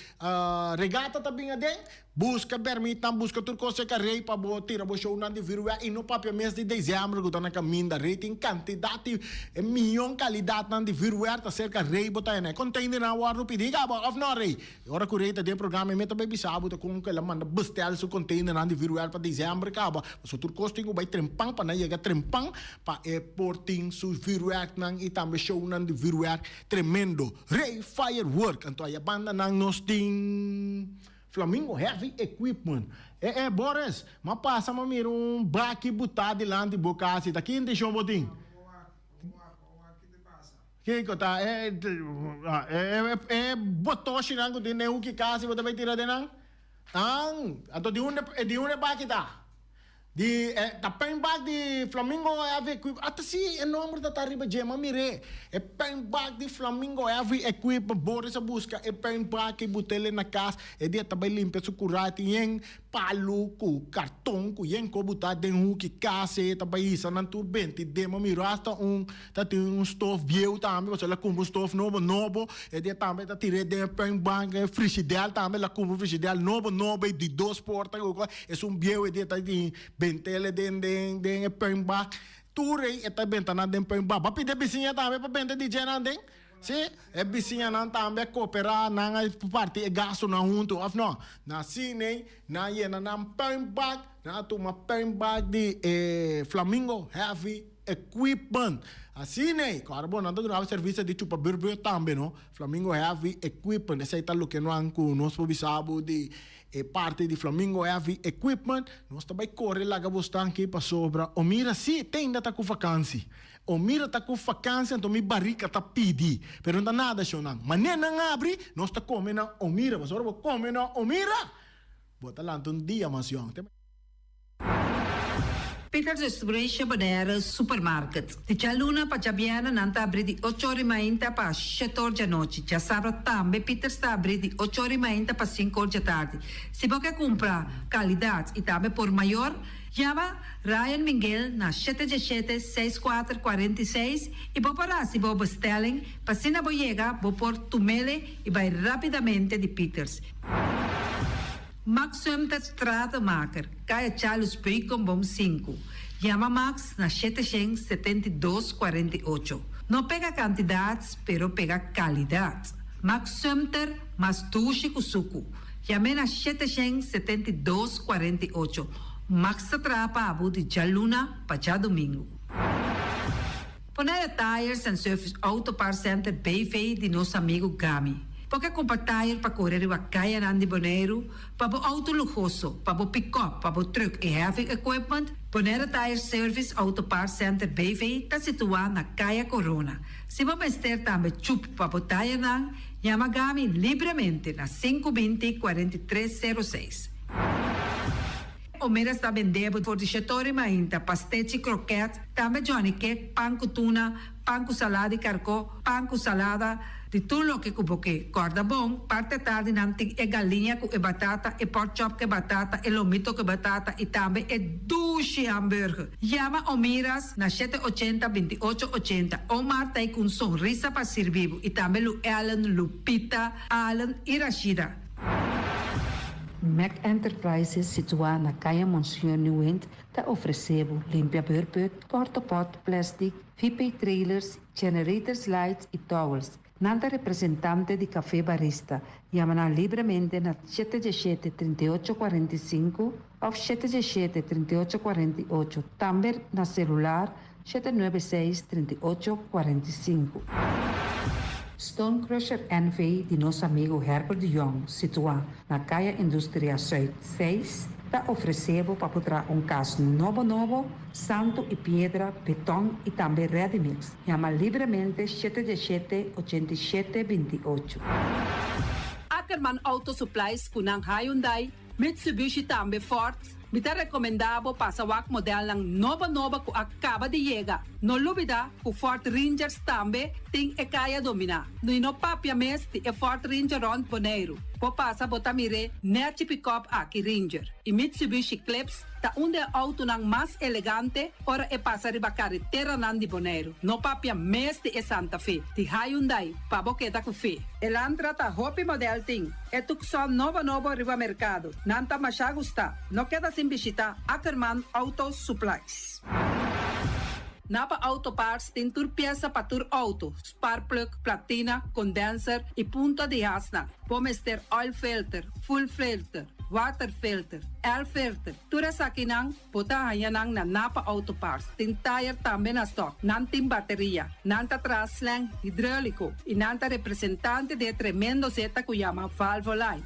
Regata tá bem adem. Busca permitam, busca tudo coisa que rei para tirar o show na de virua e no papel mês de dezembro que tá na caminho da rei tem quantidade milhão qualidade na de virua tá cerca rei botar né container na war rupi diga of no rei ora que rei tá de programa meta baby sábado com que ela manda bustel su container na de virua para dezembro acaba so tudo coisa tem vai trempang para na chega trempang para porting su virua nang e também show na de virua tremendo Ray Fireworks então a banda nang nos ting Flamingo Heavy Equipment. Boris, mas passa a mira baque botado de lá de boca assim, daqui não deixou um botinho. Que tá? Botou chinango de nenhum que casa, você vai tirar de não? Então de onde baque tá? Da pen bag de Flamingo Heavy Equipment. Até se é nome da tarifa de mire. É pen bag de Flamingo Heavy Equipment. Boris a busca. É pen bag que botele na casa. É dia também limpa su curate. Yen palo com cartão. Com yen ko botar den que casa. Também isso na turbente. Dema miro hasta tá tem stove view também. Você lá compra stove novo. É dia também tá tirei de pen bag frigideira também. Lá compra frigideira novo de 2 portas. É view. É dia tá de bentele den pen bag. Turei eta bentana den pen bag. Papi de vizinha também para bente de jena den. Sim, é vizinha não também cooperar na parte é gasto na junto, of não. Na cine, na iena na bag, na toma bag de Flamingo Heavy Equipment. Assim, né? Claro, bom, não dá serviço de chupa burbu também, não? Flamingo Heavy Equipment, esse aí tá o que nós conhecemos de parte de Flamingo Heavy Equipment. Nós também corre lá que você aqui para sobra. O mira, sim, tem ainda tá com vacância. O mira tá com vacância, então mi barrica tá pedi. Pero não dá nada, senhor. Mas nem não abre, nós tá comendo o mira. Mas agora comendo o mira. Bota lá um dia, mas senhor.
Peters Distribution Bonaire Supermarket. De Chaluna para Jabiana nanta abri di 8h30 para 7h da noite. Já sabe também Peters está abri di 8h30 para 5h da tarde. Se você comprar qualidade e também por maior, chama Ryan Miguel na 717-6446 e vou parar se vou bestelling para se não chegar, vou pôr tumele e vai rapidamente de Peters. Max Sumter Stratenmaker, Kaya Charles Bacon Bom 5. Chama Max na 772-48. Não pega quantidades, pero pega qualidade. Max Sumter, mas tushi kusuku. Chame na 772-48. Max atrapa abu de Jaluna para domingo. Poner Tires and Service Auto Parts Center BV de nosso amigo Gami. Porque comprar tire para correr a caia Nandi Bonaire, para o auto luxuoso, para o pick-up, para o truck e heavy equipment, Bonaire Tire Service Auto Parts Center BV está situado na Caia Corona. Se você ter também chup para o tire não, chama Gami livremente na 520-4306. O Mira está vendendo por dichetori mainta, pastete croquete, também Johnny Cake, pão com tuna, pão com salada e carcó, pão com salada, de tudo o que cuboque. Corda bom, parte tarde nanti é galinha com batata, é pork chop com batata, é lomito com batata e também é duche hambúrguer. Chama o Miras na 780-2880. O Marta é com sonrisa para servir e também o Ellen, Lupita, Alan e Rashida.
Mac Enterprises, situada na Caia Monsieur Nieuwend, está oferecendo limpia beurput, cortopot, plastic, VP trailers, generators lights e towels. Nanta representante de café barista. Chama livremente na 717-3845 ou 717-3848. Também na celular 796-3845. Stone Crusher NV de nosso amigo Herbert de Jong, situado na Caia Indústria Zuid 6, está oferecendo para botar caso novo, santo e pedra, betão e também ready mix. Chama livremente 717-8728.
Ackerman Auto Supplies kunang Hyundai, Mitsubishi também Ford. Mita recomendado para o modelo ng nova que acaba de chegar. No lubida, o Ford Rangers também tem e kaya domina. No papia mes ti e Ford Ranger Rond Bonaire. Po passa botamire net pick-up aqui Ranger. E Mitsubishi Eclipse ta onde auto ng mas elegante ora e passa riba carretera nandi Bonaire. No papia mes ti e Santa Fe. Ti Hyundai pa boqueta ku fe. Elantra ta hopi model ting. E tukson novo riba mercado. Nanta masya gusta. No queda sin visita Ackerman Auto Supplies. Napa Auto Parts tem tur pieza para tur auto, spark plug, platina, condenser e punta de asna. Pomos ter oil filter, full filter, water filter, air filter. Tura sa kinang, puta hayanang na Napa Auto Parts. Tem tire também na stock, nantim bateria, nanta traslang, hidráulico e nanta representante de tremendo zeta que chama Valvoline.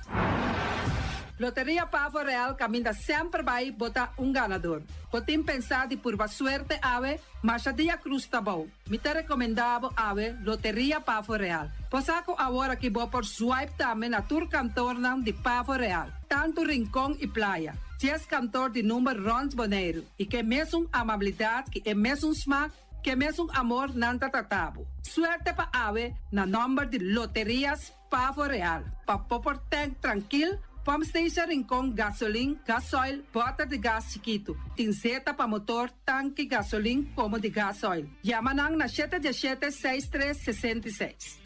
Loteria Pavo Real caminha sempre vai botar ganador. Potem pensar de por suerte ave, mas a dia cruz tá bom. Me te recomendava ave Loteria Pavo Real. Posaco agora que vou por swipe também na tour cantor de Pavo Real. Tanto Rincón e Playa. 10 cantor de número Rond Bonaire. E que mesmo amabilidade, que é mesmo smack, que mesmo amor nanta tatabo. Suerte pa ave na number de Loterias Pavo Real. Pa popor tank tranquil, Pump Station Rincón, gasolina, gasoil, bota de gás chiquito. Tinzeta para motor, tanque, gasolina, como de gasoil. Yamanang na 717-6366.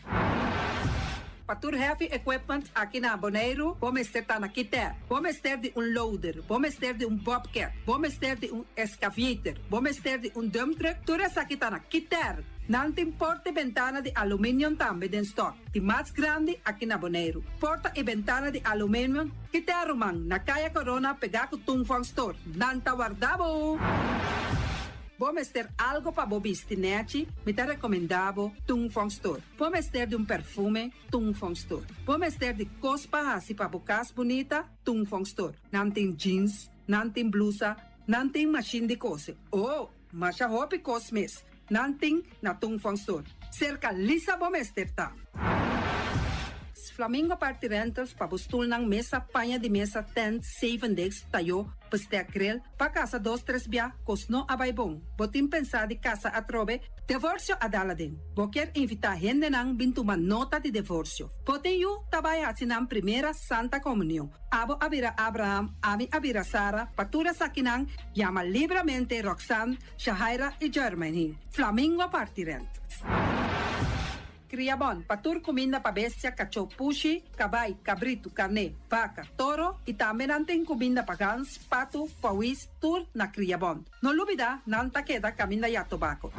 Patur Heavy Equipment aqui na Bonaire, vamos ter na Kiter, vamos ter de loader, vamos ter de bobcat, vamos ter de excavator, vamos ter de dump truck, tudo essa aqui na Kiter. Nanting porta e ventana de alumínio também den stock. De mais grande aqui na Bonaire. Porta e ventana de alumínio que te arrumam na Caia Corona pegar com Tung Fong Store. Nanta guardabo! Vamos ter algo para bobistinete, me te recomendavo Tung Fong Store. Vamos ter de perfume, Tung Fong Store. Vamos ter de cospa assim para bocas bonita, Tung Fong Store. Não tem jeans, não tem blusa, não tem machine de coser. Oh, mas a roupa cosmes, não tem na Tung Fong Store. Cerca lisa vamos ter tá. Flamingo Party Rentals para bustul ng mesa, panha de mesa, tent, 7 days, tayo, paste grill, pa casa 2-3 bia, kosno abay bong. Botin pensa di casa atrobe, divorcio adala din. Boker invita gente nang bintuman nota di divorcio. Poten yu tabay asin ang primera Santa Comunión. Abo abira Abraham, ami abira Sara, patura sa kinang, llama libremente Roxanne, Shahaira y Germany. Flamingo Party Rentals. Criabon, patur comida pa bestia, cachorro pushi, cabay, cabrito, carne, vaca, toro, e também natin comida pa gans, pato, pawis, tur na Criabon. No lubida, nanta queda caminda ya tobacco.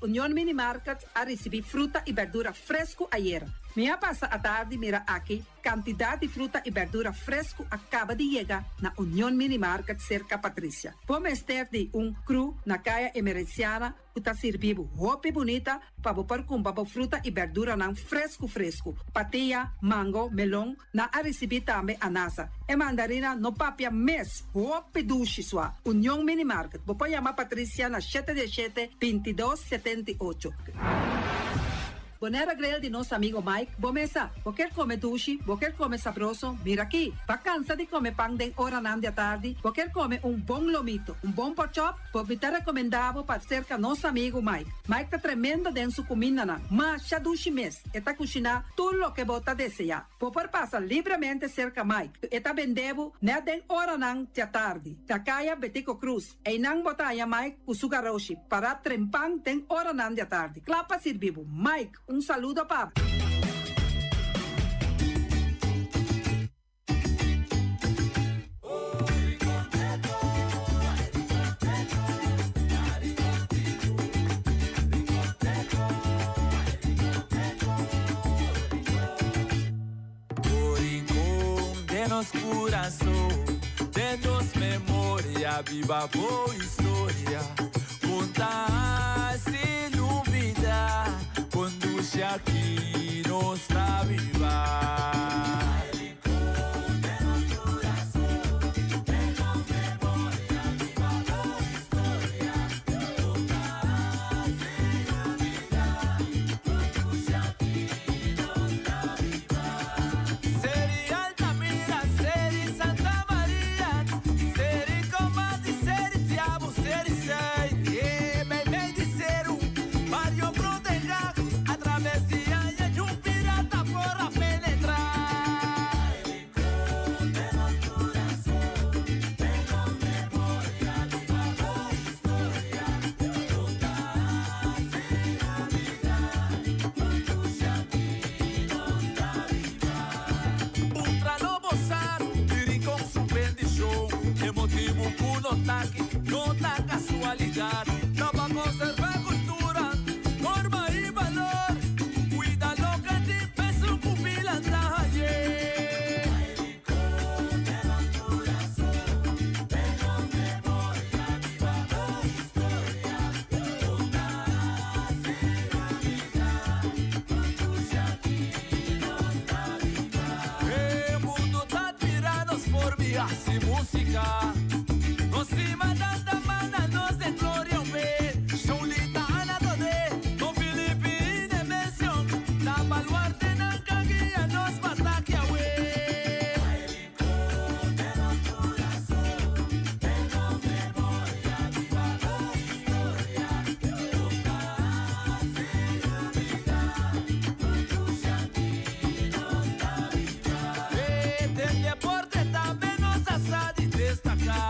Union Mini Market a receber fruta e verdura fresco ayer. Minha passa a tarde mira aqui, quantidade de fruta e verdura fresco acaba de chegar na Union Mini Market cerca Patrícia. Vamos ter de cru na caia emergenciana, que está servindo roupa bonita para bopar com fruta e verdura não fresco. Patia, mango, melão, na a receber também anasa. E mandarina no papia mes, roupa duche sua. Union Mini Market. Vou chamar Patrícia na 717-2278. Bonera Grill de nosso amigo Mike. Bomesa, quer comer duche, quer comer sabroso, mira aqui. Vacança de comer pão de hora nan de tarde, quer comer bom lomito, bom pork chop, me te recomendavo para cerca nosso amigo Mike. Mike tá tremendo dentro sua comida na, mas já duche mes, eta cozinhar tudo o que bota desejar. Por passar livremente cerca Mike, eta vendebo ne den hora nan de tarde. Da caia Betico Cruz, e nang botaya Mike usugaroshi para trempang den hora nan de tarde. Clapa servivo, Mike. Saludo, Pab.
Nos coração, de nos memória, viva boa história, contar se dúvida, conduz aqui nossa viva. Não tá casualidade, dá pra conservar cultura, norma e valor. Cuida lo que te peso com pilantraje. O mundo tá tirando as formigas e música. Nos manda mana nos de gloria be Shaulita ana dode no Filipine mención na baluarte na caguia nos batakia we de los corazón de nos memoria viva la historia nunca se olvida tu chantino está viva del deporte también nos hace destacar.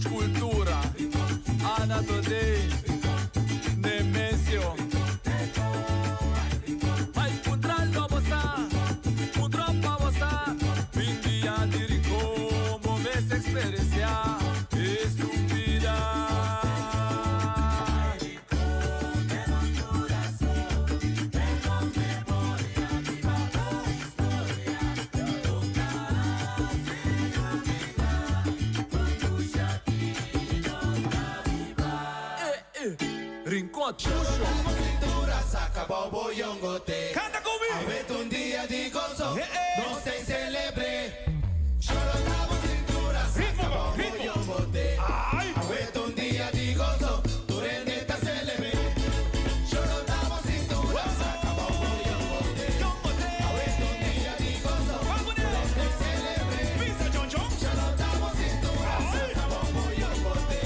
nossa cultura. Ana today, Nemesio. Vai contra lo bossa, contra pa bossa. Vindia diri como ves experiencia estúpida. Rincón Chucho.
Cintura, saca bobo yongote.
Canta conmigo.
Avete un día di gozo, no se celebre. Solo damos cintura, saca bobo yongote. Avete un día di gozo, tu rendetta celebre. Solo damos cintura, saca bobo yongote. Avete un día di gozo, no se celebre. Solo damos cintura, saca bobo yongote.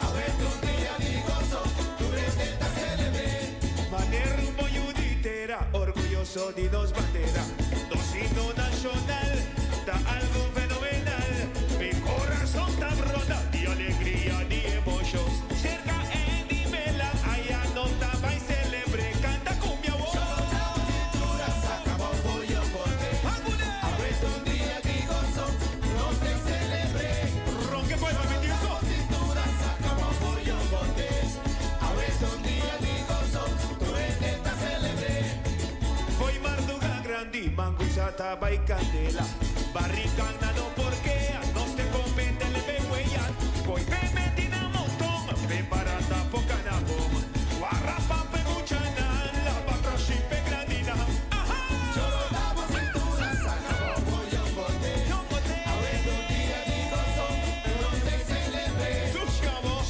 Avete un día di gozo, tu rendetta celebre.
Manerbo Yuditera, orgulloso de nos bandera. Nos himno nacional, da algo fenomenal. Mi corazón está brota de alegría, de emoción. Cerca en Dimela, allá no estaba y celebre. Canta con mi abuelo.
Solo damos cintura, saca bobo yongote. Avete un día di gozo, no se celebre.
Ronque pues, mami, tío.
Cintura, saca bobo yongote. Avete un día di gozo, tu rendetta celebre.
Foi Marduga Grandi, Manguizata by Candela. Barricana no porque nos te compete le behuellan. Foi bemetina montón, preparada poca na bom. Guarrapa peguchana, la patra shipe grandina.
Solo damos cintura, saca bobo yongote. Avete un día di gozo, no se celebre.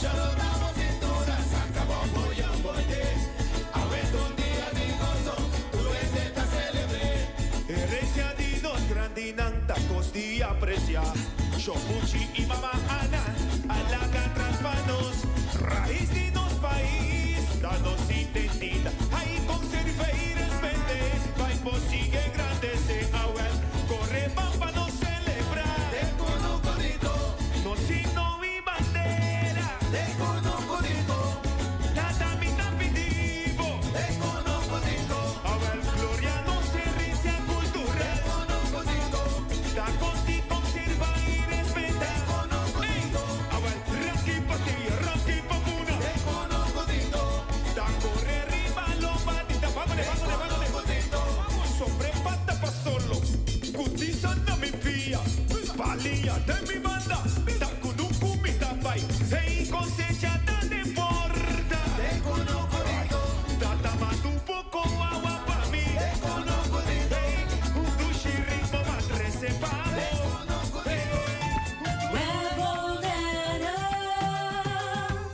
Solo damos cintura, saca bobo yongote. Avete un día di gozo, tu rendetta celebre.
Herencia de nos grandinanta costi aprecia. Chopuchi y mama Ana, alaga traspanos. Raíz de nos país, danos entendida. Ahí conserva y respete. Vai posigue grande se awel. Corre pampa no celebrar.
De conocodito,
No signo y bandera.
de conocodito,
Nada mi tapitivo.
de conocodito,
Awel gloria no se ricia
de
cultural.
conocodito,
Da costi conserva y respeta.
de conocodito,
Awel ranki patilla, ranki papuna.
de conocodito,
Da corre arriba lo patita. Vámonos, vámonos, vámonos.
conocodito.
Sobre pata pa solo. Cutiza no me pilla. Palilla de mi banda. Da kunuku mi tapay. Hey, cosecha da de porta.
De conocodito,
Da tamando un poco agua pa mí.
de conocodito,
Hey, un dushi ritmo más reservado.
de conocodito.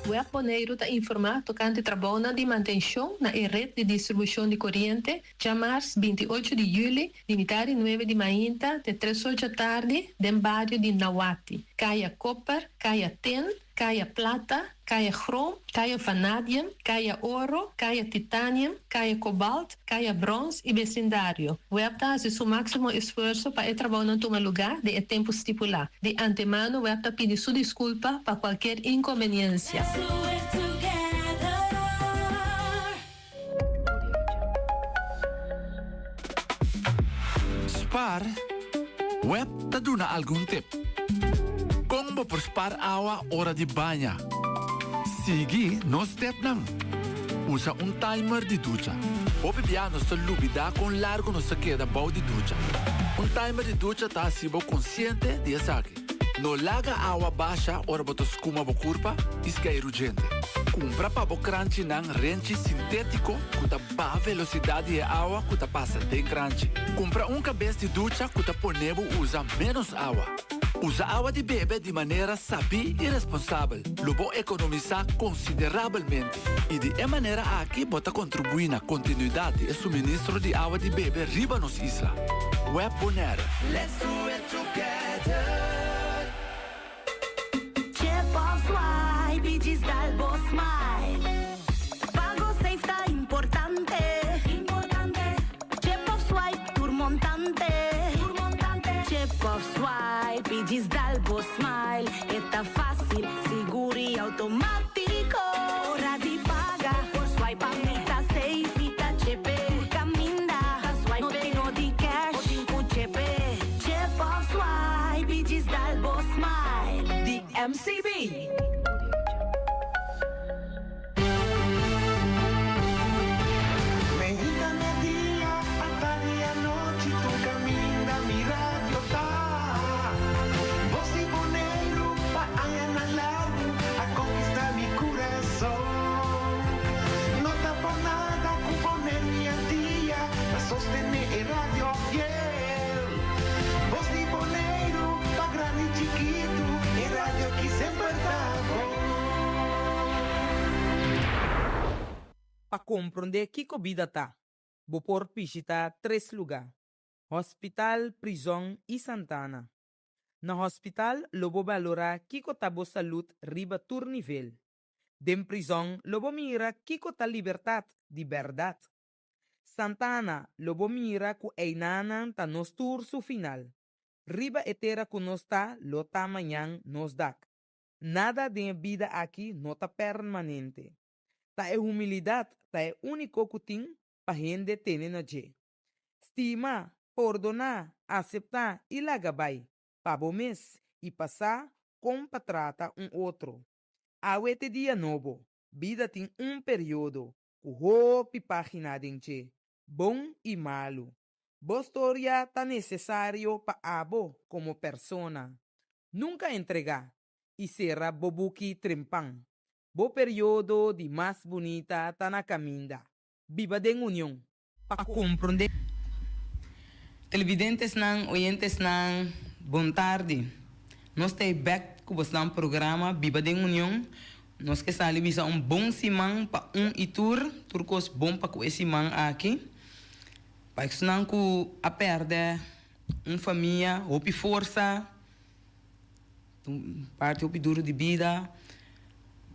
O Boneiro está informado tocante trabalho de manutenção na rede de distribuição de corrente, já março 28 de julho, de metade 9 de manhã até 3 horas da tarde, no bairro de Nawati. Caia Copper, Caia Tin, Caia Plata, Caia Chrome, Caia Vanadium, Caia Ouro, Caia Titanium, Caia Cobalt, Caia Bronze e vecindário. O web faz seu máximo esforço para trabalhar em um lugar de tempo estipulado. De antemano, o web pede sua desculpa para qualquer inconveniência.
Spar, web ta duna algum tip. Como por spar awa hora de banha. Sigi no step nang. Usa timer de ducha. O piano sta lubida con largo no se queda bau de ducha. Timer de ducha ta sibo consciente de saque. No laga awa baixa ora boto skuma bo curpa, isca urgente. Compra pa bo crunchy nang renchi sintético, kuta ba velocidade e awa kuta passa den crunchy. Compra cabeça de ducha kuta ponebo usa menos awa. Usa água de bebê de maneira sabia e responsável. Lobo economizar consideravelmente. E de maneira aqui bota contribuir na continuidade e suministro de água de bebê riba nos isla. Web Bonaire.
Let's do it together.
Swipe digital boss smile. Pago safe está importante. Chip of swipe turmontante. Chip of swipe digital boss smile. Está fácil.
MCB.
Mexicana día, hasta día noche, tu camina, mi radio está. Voz de Bonaire, pa' allá en el largo, a conquistar mi corazón. No está por nada, con poner mi día, a sostener el radio fiel. Voz de Bonaire, pa' grande y chiquito, el radio aquí siempre está.
Para compreender que vida tá, vou por visitar 3 lugares: hospital, prisão e Santana. Na hospital, lobo valora kiko tabo saúde riba tur nível. Dem prisão, lobo mira kiko ta liberdade de verdade. Santana, lobo mira ku einanan ta nos tur su final. Riba etera ku nos ta, lo ta manhã nos dak. Nada de vida aqui não tá permanente. Ta é humildade, ta é único que tem para gente ter na je. Estima, perdonar, aceitar e lagabay. Para bom mês e passar com para tratar outro. Awete dia novo, vida tem período, o hope página de bom e malo. Boa história tá necessário para abo como persona. Nunca entregar e será bobuki trempang. Bo período de mais bonita tá na caminda. Viva de união. Para compreender. Televidentes não, oyentes não, boa tarde. Nós estamos back com o programa Viva de União. Nós que saímos a bom simão para itur, turcos bom para com esse simão aqui. Para que não que a perder família, hope força, parte hope duro de vida.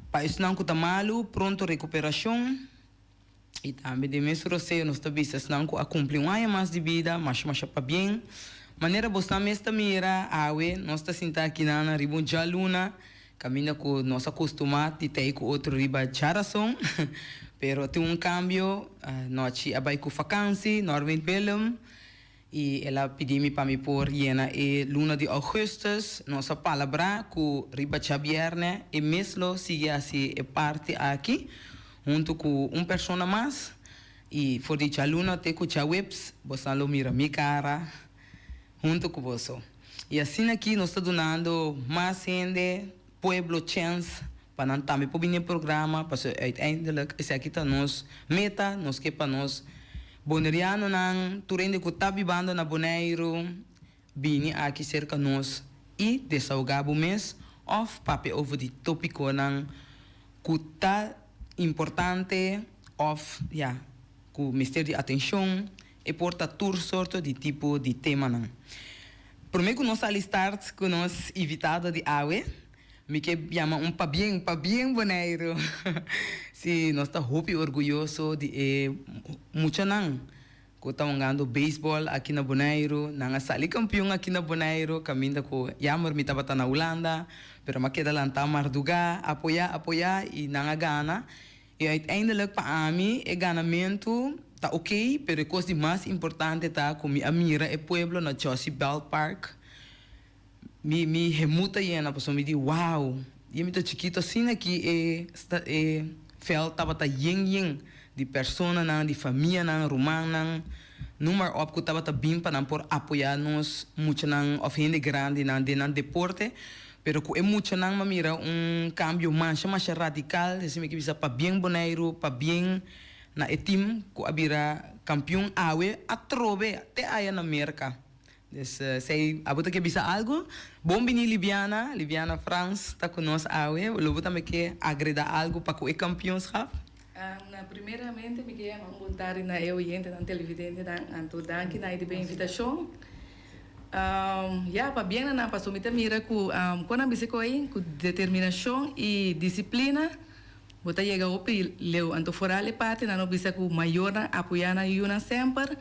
Para isso não está malo, pronto recuperação. E também de mesmo você nós estamos não a cumprir ano mais de vida, mas para bem. Maneira você mesmo mira, nós está sentado aqui na riba de luna, caminha com nossa acostumado de ter com outro riba de aração. Pero tem cambio, nós abai com vacância, Norway Belém. E ela pediu-me para me pôr na luna de agosto, nossa palavra com riba Xavierne, e mesmo sigue assim a parte aqui, junto com pessoa mais, e for de luna te com webs, você não mira minha cara, junto com você. E assim aqui nós estamos dando mais gente, pueblo chance, para não também para o programa, para uiteindelijk esse aqui está nos meta, nos que para nós Boneriano nang turende ko tabibando na Bonaire, bini aqui cerca nós e desahogabo mes of pape over de tópico nang kuta importante of ku mister de atenção e porta tur sorto de tipo de tema nang. Primeiro nós alistar com nós invitado de awe, me que chama pa bien Bonaire. Si nós está muito orgulhoso de muito nang ko tawangando baseball aqui na Bonaire, nanga sali campeão aqui na Bonaire, caminda ko yamar mi tabata na Holanda, pero makeda lang ta marduga, apoia e nanga gana. E uiteindelijk pa ami e ganamento tá ok, pero coisa mais importante tá com mi amira e pueblo na Josie Bell Park. Mi remuta yena, pessoa me diz, wow, e me tô chiquito assim aqui fel tava ta yeng de persona nang, de família nang, rumang nang, nummer op ko tava ta bim pa nang por apoiar-nos muito nang of gente grande nang de nang deporte, pero ko muito nang mamira cambio mais radical, assim me que bisa pa bien Bonaire, pa bien na team ko abira campeão awe atrobe até aí na América. Dus sei abuta que bisa algo, bom bini Liviana France tá conosco awe, lobo também que agreda algo para o campeonato.
Primeiramente me queria montar na eu e na televidente dan anto dan que na de bem invitação. Para bem na passou me mira com quando a bise com determinação e disciplina, bota chega ao leu anto fora le parte na no bisa com maior apoiar na una sempre.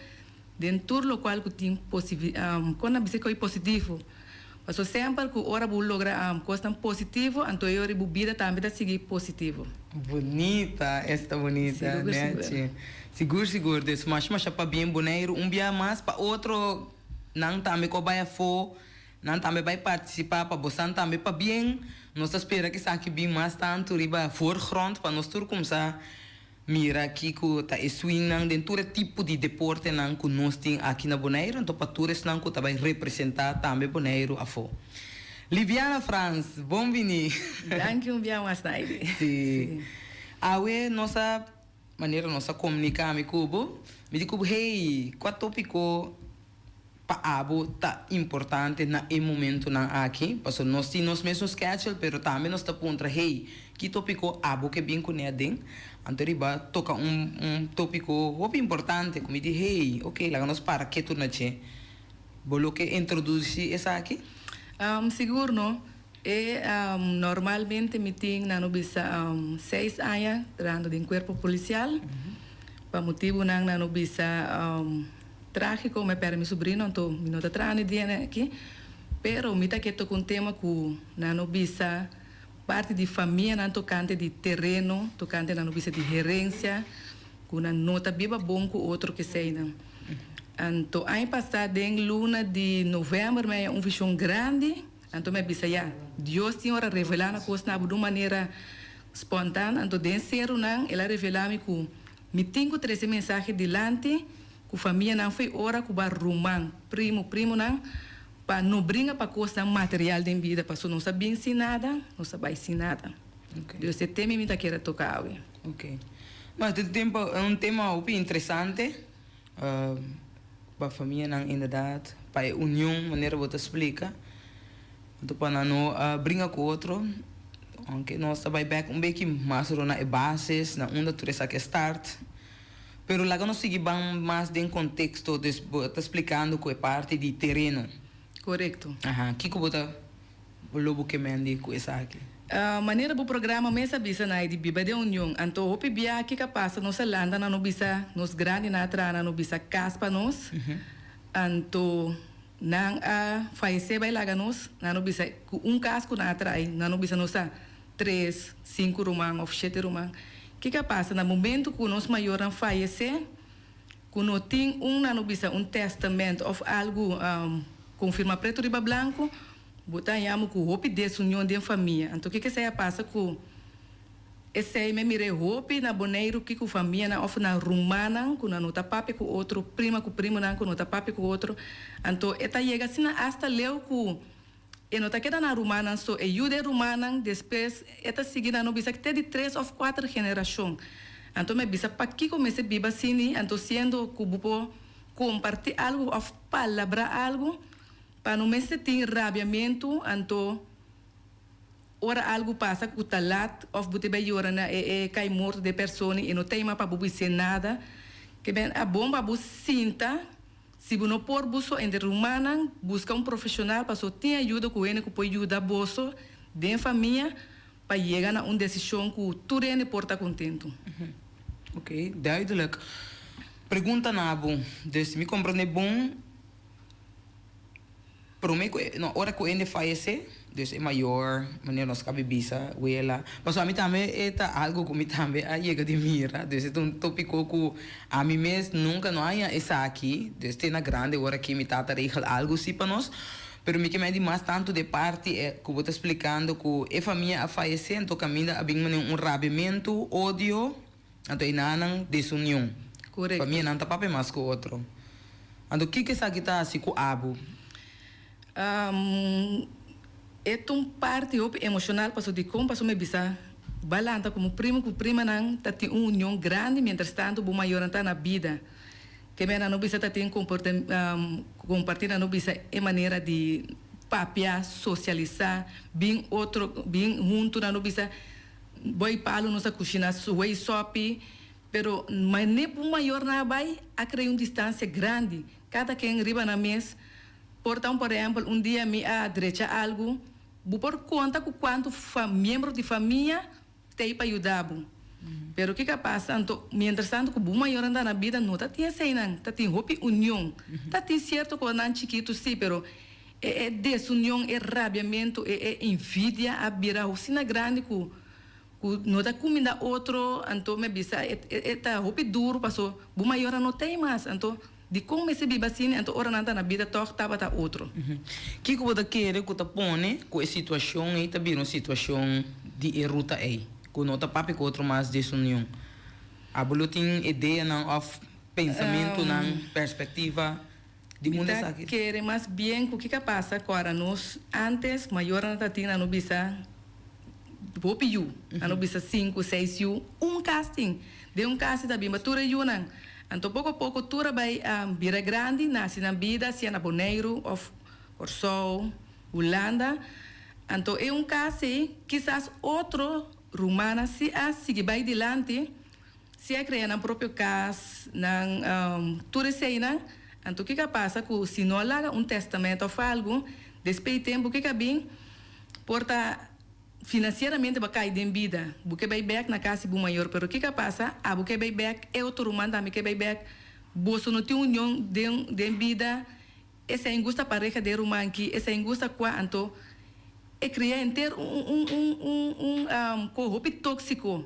Dentro do qual que tem quando a bise com positivo. Passou sempre que ora bu logra coisa positivo, então eu ribu vida também tá seguir positivo.
Bonita, esta bonita, né? Seguro. Desse mas para bem Bonaire, dia mais para outro não também que vai for Não também vai participar para você também para bem. Nós espera que saque bem mais tanto riba voorgrond para nós tudo começar mira aqui que tá swing dentro do tipo de deporte não que nós tem aqui na Bonaire, então para todos não que vai representar também Bonaire a fo. Liviana Franz, bom vinir.
Danke um bem mais tarde.
Sim. Awe nossa maneira nossa comunicar me cubo, me digo hey, qual tópico pa abo tá importante na momento na aqui, porque nós temos mesmos schedule, pero também nós tá pontra hey, que tópico abo que bem conhecem, anteriba toca tópico muito importante, como diz hey, ok, lá nós para que tu na che, bolo que introduzir essa aqui?
Seguro não, normalmente me tem na nobisa 6 anos trando de corpo policial, para motivo na nobisa trágico, me perde mi sobrino, então me não está trazendo dinheiro aqui, pero me tá que tô com tema que na nobisa parte de família, na tocante de terreno, tocante na nobisa de gerência, com na nota biba bom com outro que sei não. Então, ano passado, em luna de novembro, me visão grande, então me disse já, Deus tinha ora revelar na coisa de uma maneira espontânea, então de ser não, ela revelar-me que me tenho 13 mensagens delante, que a família não foi hora que vai rumar primo não, para não brincar para coisa material de vida, para não saber ensinar nada, não saber ensinar nada. Okay. Esse tema me está querendo tocar.
Ok. Mas é um tema muito interessante. Para a família não ainda para a união, maneira que você explica. Então, para não brincar com o outro, aunque nós vai back pouquinho mais na bases, na onde tu essa que start. Pero lá nós seguimos mais dentro do contexto, está explicando que é parte de terreno.
Correto.
Aham. Que você lobo que mende com essa aqui?
A maneira do programa mesa bisa na de biba de união. Então, o pibia que passa nossa landa na no bisa, nos grande na trana no bisa caspa nos. Então, nang a faixe vai lá nos, na no bisa casco na atrai, na no bisa nossa 3, 5 rumang ou 7 rumang. Que passa no momento que nós maior falece, que não tem na no bisa testamento ou algo confirma preto riba branco. Botar yamo com roupa dessa união de família. Então, o que você passa com esse aí me mire roupa na boneiro que com família na off na rumana com na nota papi com outro prima com primo na com nota papi com outro. Então, eta chega assim hasta leu com e nota que na rumana só e jude rumana depois eta seguida no bisa que tem de 3 ou 4 gerações. Então, me bisa para que comece biba assim, então sendo que bupo compartilhar algo ou palavra algo para não me sentir rabiamento, então, ora algo passa com o talat, ou você vai ora na cai morto de pessoa e não tem mais para você nada, que bem a bomba você sinta, se você não pôr buço entre humana, busca profissional para só ter ajuda com ele que pode ajudar bolso de família para chegar a uma decisão que tudo ele pode estar contento.
Ok, duidelijk. Pergunta na bom, dus me compreende bom. Pero na hora que ele falece, dus é maior, maneira nós cabe bisa, uela. Mas a mim também é algo que me também a chega de mira, dus é tópico que a mim mesmo nunca não há essa aqui, dus tem na grande hora que me tata regel algo assim para nós. Pero me que me mais tanto de parte é que vou te explicando que a família a falecer, então caminha a bem rabiamento, ódio, então inanang desunião.
Correto.
Família não tá papel mais com o outro. Então o que essa aqui tá assim com abo?
É uma parte emocional para de como para me bisa balanta como primo com prima não tá tem uma união grande mientras tanto o maior tá na vida que me não bisa tá tem compartilhar não bisa é maneira de papiar socializar bem outro bem junto não bisa boi palo nossa cozinha suei sopi pero mas nem o maior na vai a criar uma distância grande cada quem riba na mesa. Portanto, por exemplo, dia me adrecha algo, vou por conta com quanto membro de família tem para ajudar. Pero o que passa? Então, mientras tanto, que o maior anda na vida, não está tinha sei não, está tinha roupa união, está tinha certo com não chiquito sim, pero é desunião, é rabiamento, é envidia, a bira, o sina grande que não está comendo outro, então me bisa, é roupa duro, passou, o maior não tem mais, então de como se vive assim, então ora nanta na vida toch tava tá outro.
Que você quer que você põe com a situação aí tá uma situação de ruta aí, que não tá papi com outro mais desunião. A bolo tem ideia não of pensamento não perspectiva de onde está aqui.
Quer mais bem o que passa agora nós antes maior nanta tinha no bisa bopiu, no bisa 5, 6 yu, casting, de casting da bimba tura yu nang. Então, pouco a pouco, tura vai vira grande, nasce na vida, se é na Bonaire, of Corsol, Holanda. Então, é caso, quizás outro romana, se a seguir vai adiante, se a criar na próprio caso, na tura sei, não? Então, o que passa? Se não há testamento ou algo, depois de tempo, o que bem, porta financeiramente vai cair em vida, porque vai back na casa bu maior, pero o que passa? A porque vai back é outro humano também que vai back, bolso não tem união de vida, essa injusta pareja de humano que essa injusta qua então é criar inteiro corpo tóxico,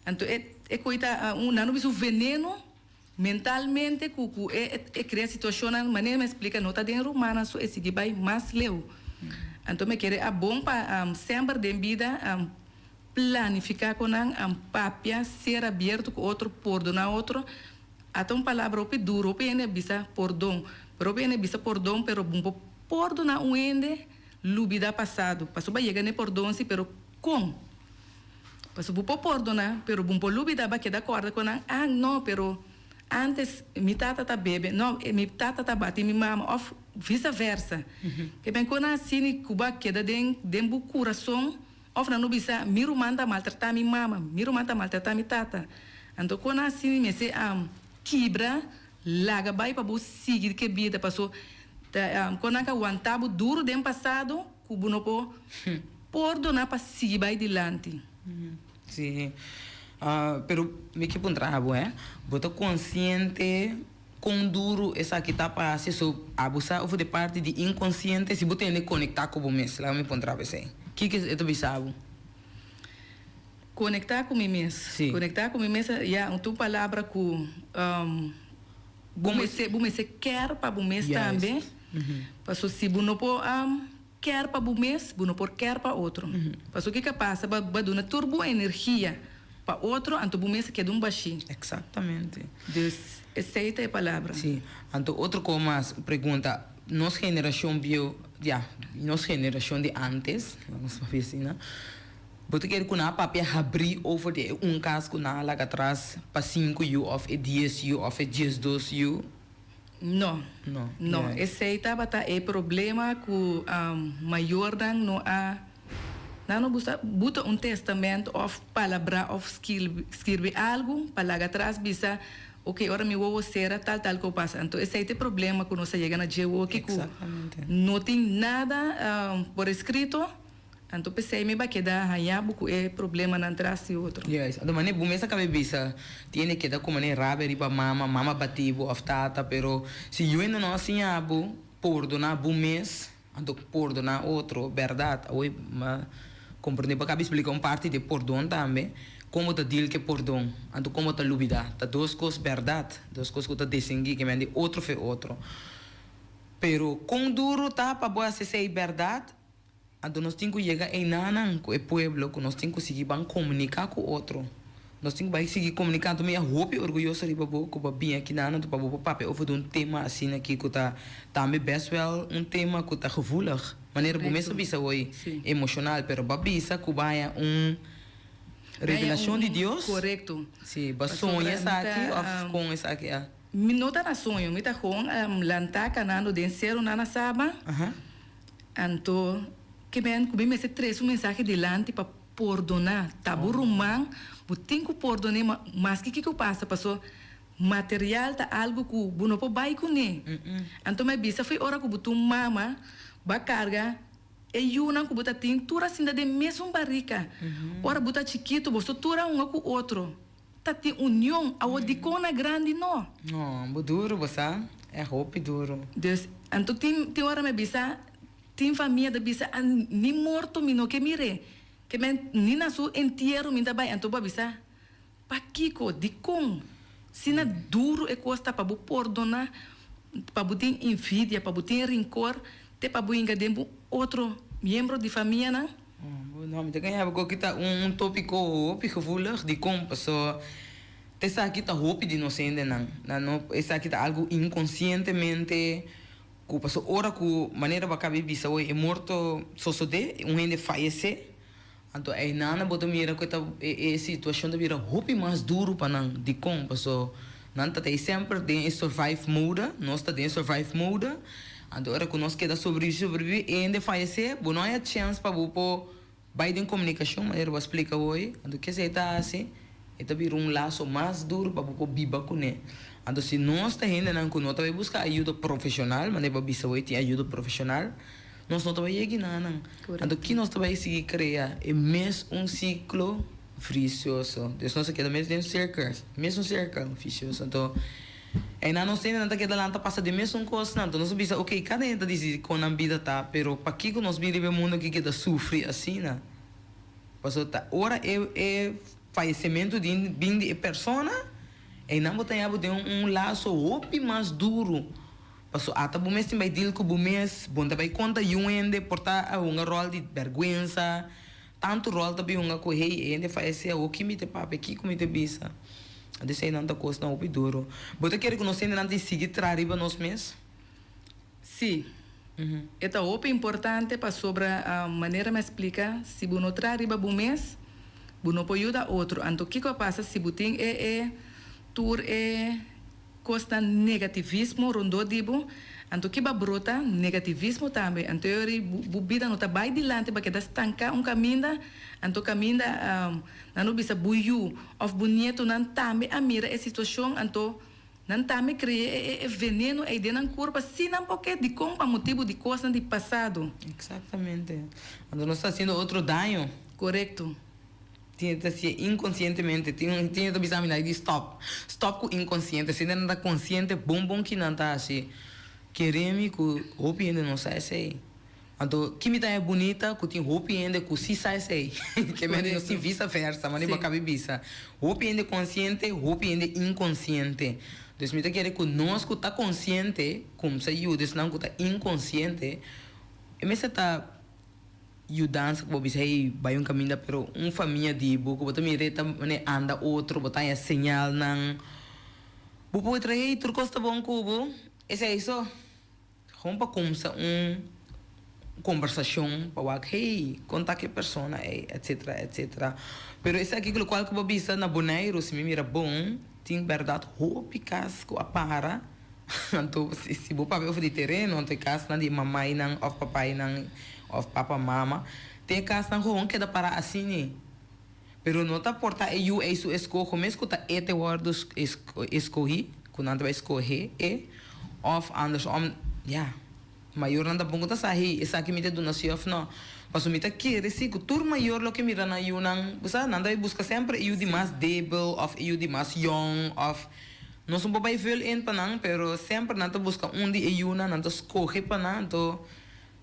então é coisa não bisu veneno mentalmente que é criar situação, maneira me explica não tá dentro humana só esse que vai mais leu. Então, me quero é bom para sempre de vida planificar com a papia, ser aberto com outro, perdonar outro. Até uma palavra opi duro, opi ene bisa perdão, pero opi ene bisa perdão, pero bom perdonar um ende lubida passado. Passou vai chegar ne perdão se, pero com. Passou bom perdonar, pero bom lubida vai quedar corda com não, pero antes mi tata tá bebe, não, mi tata tá bate mi mama, of vice-versa. Que bem quando assim Cuba queda dentro do coração, of não bisa miro manda maltratar mi mama, miro manda maltratar mi tata. Então quando assim me se quebra, laga vai para seguir que vida passou. Quando aka aguantava duro dentro passado, Cuba não pode perdonar para seguir vai adiante.
Sim. Pero me que pontrabo, bota consciente com duro essa que tá passando, so abusar de parte de inconsciente, se botar ele conectar com o mês, lá me pontrabo assim. Que é tu bisabo?
Conectar com o mês.
Sim.
Conectar com o mês é uma palavra que você quer para o mês também. Porque se você não pode quer para o mês, você não pode quer para outro. Porque o que passa? Vai dar uma turbo energia para outro, então o mês queda baixinho.
Exatamente.
Deus, essa é a palavra.
Sim. Então, outra coisa mais, pergunta, nossa geração nossa geração de antes, vamos fazer assim, né? Você quer que na papel abrir over de caso que na lá atrás, para 5 U, ou 10 U, ou 12 U?
Não.
Não.
Esse é o problema que maior não há. Não bota testamento of palavra of escrever algo para lá atrás bisa ok ora me vou ser tal que passa então esse é o problema que nós chega na dia que não tem nada por escrito então pensei me vai quedar aí porque é problema não traz outro.
Yes, então mané bumesa cabeça tem que dar como mané rabe riba mama bativo of tata pero se eu ainda não assim abo perdonar bumes então perdonar outro verdade oi compreender para cabeça explicar parte de perdão também como te diz que perdão então como te lubida tá duas coisas verdade duas coisas que te distingue que mende outro fe outro pero com duro tá para boa se sei verdade então nós temos que chegar em nana com o pueblo que nós temos que seguir bem comunicar com o outro nós temos que seguir comunicando me roupa orgulhoso de babo que bem aqui nana do babo papel eu vou dar tema assim aqui que tá também best well tema que tá gevoelig maneira como essa bisa hoje emocional pero babisa que vai revelação de Deus
correto
sim sonha essa aqui com essa aqui
não tá na sonho me tá com lantar canando de ser na saba então que bem que me se traz mensagem delante para perdonar tabu rumang tem que perdonar mas que passa passou material tá algo que não pode vai com né então me bisa foi hora que botou mama ba carga e uma que bota tintura assim de mesmo barrica ora bota chiquito você tura um com outro tá tem união a odicona grande não
duro você é roupa duro
Deus então tem hora me bisa tem família de bisa ni morto mi no que mire que men ni na su entierro mi tá vai então ba bisa pa kiko dicon Sina duro e costa para bu perdonar, para bu ter invidia, para bu ter rancor, te para bu engadir outro membro de família, não?
Não, mas tem que kita tópico gevoelig die komt so essa aqui tá roupa de inocente não essa aqui tá algo inconscientemente que passou hora que maneira para caber bisa é morto só de gente falece então aí nana botou mira que tá é situação da vira roupa mais duro para não de como passou não tá sempre tem survive mode nós tá tem survive mode então hora que nós queda sobreviver e ainda falece bom não é chance para bu Biden comunicação, mas eu vou explicar hoje. Então, que se está assim, está vir laço mais duro para poder viver com ele. Então, se nós está indo não nós vai buscar ajuda profissional, mas não vai bisa hoje tem ajuda profissional, nós não vai chegar não. Então, que nós vai seguir criar é mesmo ciclo vicioso. Então, nós queda mesmo um círculo vicioso. Então, e não sei nada que da passa de mesmo coisa, então nós bisa, ok, cada gente diz com a vida tá, pero para que nós vivemos o mundo que queda sofre assim, né? Passou tá, ora é falecimento de persona, e não botar laço opi mais duro. Passou até o mês vai deal com o mês, bom também conta ende portar rol de vergonha, tanto rol também correia, ainda falece o que me te papo, que me te bisa. Desse aí não tá coisa não duro. Você quer que nós ainda não seguir trariba nós mesmos?
Sim. É muito importante para sobre a maneira me explicar se você não trariba bom mês, você não pode ajudar outro. Então o que passa se você tem tour costa negativismo rondo dibo, então que vai brotar negativismo também. Então a vida não está bem dilante para que estancar caminho, então caminho não bisa buiu of bonito não também a mira a situação então não também cria veneno aí dentro da corpo se não porque de como motivo de coisa de passado.
Exatamente. Então nós está fazendo outro dano.
Correto.
Tinha que ser inconscientemente, tinha que pensar de stop com inconsciente, se não está consciente, bom que não está assim. Queremos que roupa ainda não sai assim. Então, que me dá é bonita, que tem roupa ainda que se sai assim. Que me não se vice-versa, mas não cabe bisa. Roupa ainda consciente, roupa ainda inconsciente. Então, me quer que nós que está consciente, como se ajuda, senão que está inconsciente, e me está ajudando, que você vai caminho, pero família de boca, você me reta, anda outro, botar a señal, não. Você pode trazer, tu gosta bom cubo? Esse é isso. Vamos para começar conversação para hey, contar que pessoa é, etc. Pero esse aqui que qual que eu visa na boneiro se me mira bom, tem verdade roupas que apara. Então se vou para ver de terreno, não tem casa de mamãe não, of papai não, of papa mama, tem casa não com que dá para assim. Pero não tá porta eu isso escolho, mesmo que tá ete wordos escolhi, quando anda vai escolher of andersom, ja. Maior nanda bom tá sahi, essa aqui me te do nasceu não. Mas o me tá querer se que tur maior lo que mira na eu não, você nanda vai buscar sempre eu de mais débil, of eu de mais young, of não sou bem velho em panang, pero sempre nanda busca de eu não, nanda escolhe panang, então,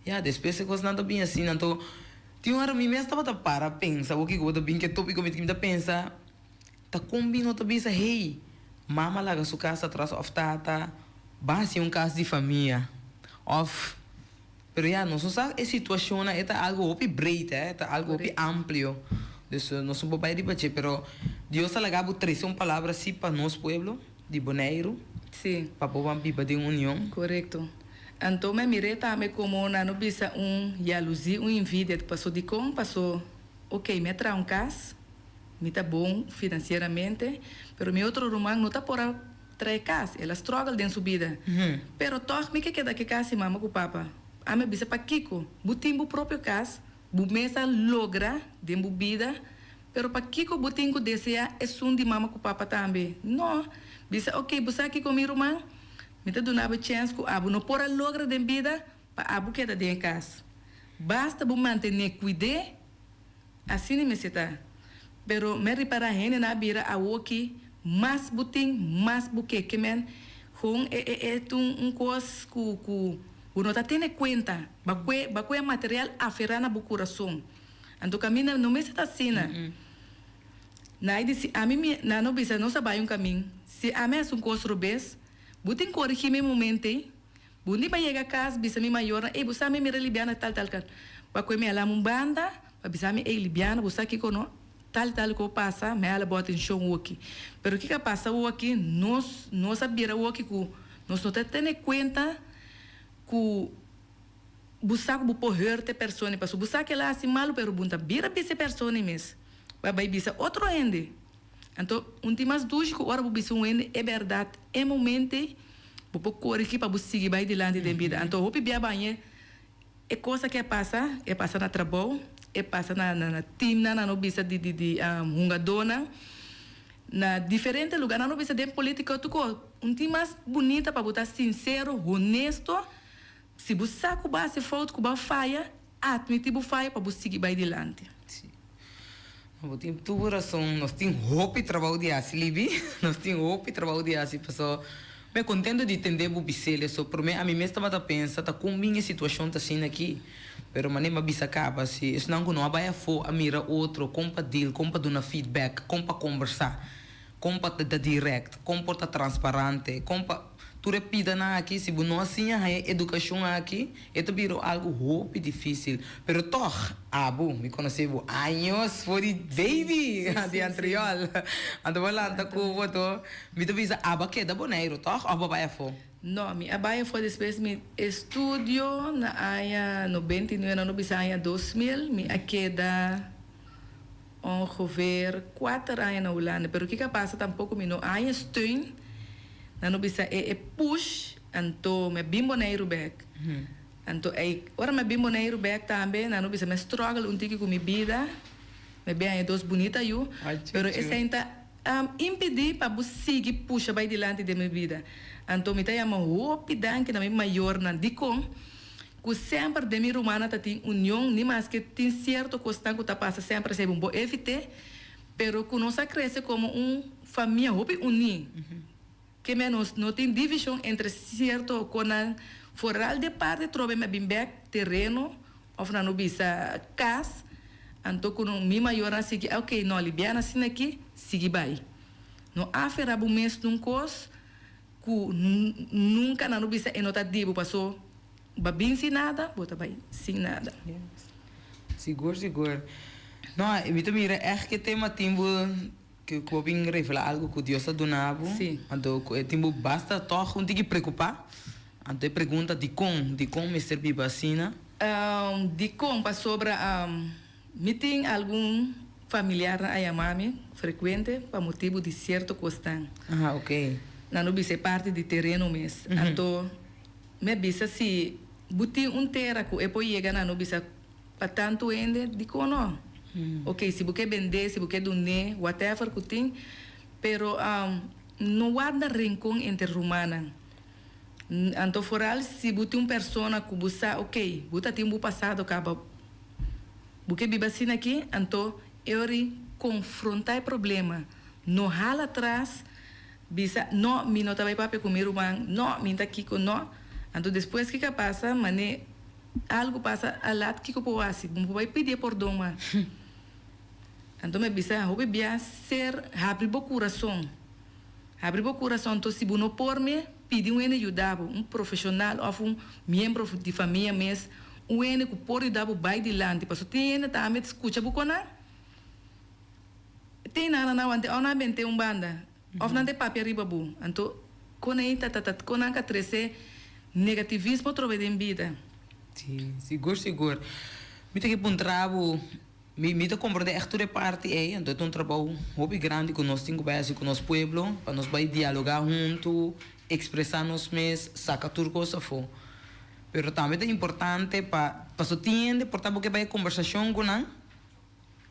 ja, depois se coisa nanda bem assim, então, tinha uma hora me mesmo estava para pensar, o que eu tô bem que tópico me tá pensa, tá combinando tá pensa, hey, mama laga sua casa atrás of tata, base caso de família. Of, pero ya, não só a situação é algo opi breita, é algo opi amplio. Então, não somos para ir para pero Deus alagabo três palavras assim para nosso pueblo de Bonaire.
Sim.
Para poder viver de união.
Correto. Então, me mirei também como não bisa jalousia, inveja, passou de como passou, ok, me traz caso, me tá bom financeiramente, pero meu outro irmão não tá por trazer casa, ela struggle dentro sua vida. Pero toch me que queda que casa mama com papa. A me bisa para Kiko, butimbo próprio casa, bu mesa logra dentro vida, pero para Kiko butimbo deseja é de mama com papa também. Não, bisa ok, busa aqui com meu irmão, me tá dando a chance que abu não pora logra dentro vida, para abu queda dentro casa. Basta bu manter cuidar, assim me se tá. Pero me repara gente na bira a oki mais buting, mais buque que men, coisa que não está tendo conta, bacué material aferrar na coração. Então caminha no mês está assim, Na disse, a mim não bisa não sabe um caminho. Se a mim é um costo rubês, butem corrigir meu momento, bundi vai chegar a casa, bisa me maior, e busa me mira libiana tal. Para que me ala banda, para bisa me libiana, busa que cono tal que passa, me ala bota em chão aqui. Pero o que passa aqui, nós sabia aqui que nós não temos conta que buscar bu pohör te persone pasu buscar que lá assim malo pero bunta bira bise persone mes vai bisa outro ende então últimas duas que ora bu bisa ende é verdade é momento bu correr aqui para bu seguir vai delante de vida então hopi bia banhe é coisa que passa na trabalho é passa na team na no bisa de hungadona na diferente lugar na no bisa de política tu ko últimas bonita para botar sincero honesto. Se você sabe se falta que você falha, admitir que falha para você seguir adiante.
Sim. Nós temos toda razão. Nós temos hope trabalho de assim, Libi. Nós temos hope trabalho de assim, pessoal. Me contento de entender o bicelho, só por mim a mim mesmo estava a pensar, tá com minha situação tá assim aqui. Pero mané me bisa acaba se senão que não vai a mira outro, compa deal, compa dar feedback, compa conversar, compa da direct, compa tá transparente, compa tu repita na aqui, se não assim a educação aqui, isso virou algo hope difícil. Pero toch, me conheceu anos, foi baby, de anterior. Então vai lá, tá com o voto, me avisa, que da boneiro, toch? Ou vai a fo?
Não, me abaia foi depois me estudio na área 99, no bisa 2000, me queda ongeveer 4 anos na Holanda. Pero o que passa tampouco me não há steun. Na no bisa push anto me bimbo na irubek. Anto ora me bimbo na irubek também, na no bisa me struggle tiki com minha vida. Me bem dos bonita eu, pero essa ainda impedir para você seguir puxa vai delante de minha vida. Anto me tá uma hope danke na minha maior na dicom. Que sempre de minha romana tá tem união, nem mais que tem certo costão que tá passa sempre se bom evitar, pero que nós cresce como família hope unir. Que menos não tem divisão entre certo quando foral de parte trove me bimbek terreno ou na no bisa casa anto com mi maior assim que ok não libiana assim aqui sigue vai não afera bu mês num cos que nunca na no bisa enota dibo passou babin sem nada bota vai sem nada
seguro não me mira é que tema timbo que eu vim revelar algo que Deus está donando.
Sim.
Então, tipo, basta toch que preocupar. Então, pergunta de como me serve vacina.
De como para sobre me tem algum familiar a mami frequente para motivo de certo costão.
Ah, ok.
Não bisa parte de terreno mesmo. Então, me bisa se buti terra que eu pode chegar não bisa para tanto ainda de como ok, se você vender, se você donar, whatever que tem, pero não guarda rincão entre romana. Então, foral, se você tem uma pessoa que você, ok, você tem um passado, você vive assim aqui, então, eu confrontar o problema. Não rala atrás, bisa, não, me não vai para comer irmão, não, me está aqui com não. Então, depois que passa, mané, algo passa a lado que eu posso fazer, não vai pedir perdão. Então, me bisa, eu bebia ser, abrir o coração. Abrir o coração, então, se você não por me, pedir ajuda, profissional ou membro de família mesmo, que pode ajudar vai delante. Porque tem também escuta o que tem nada na ante, ou na mente banda, ou na de papel riba bu. Então, quando a trece negativismo trove de vida.
Sim, seguro. Me tem que pôr um trabalho. Me compreender echt de parte então é um trabalho muito grande que nós temos base com nosso povo para nós vai dialogar junto expressar nos mesmos sacar tudo coisa for pero também é importante para só entender portanto porque vai conversação com não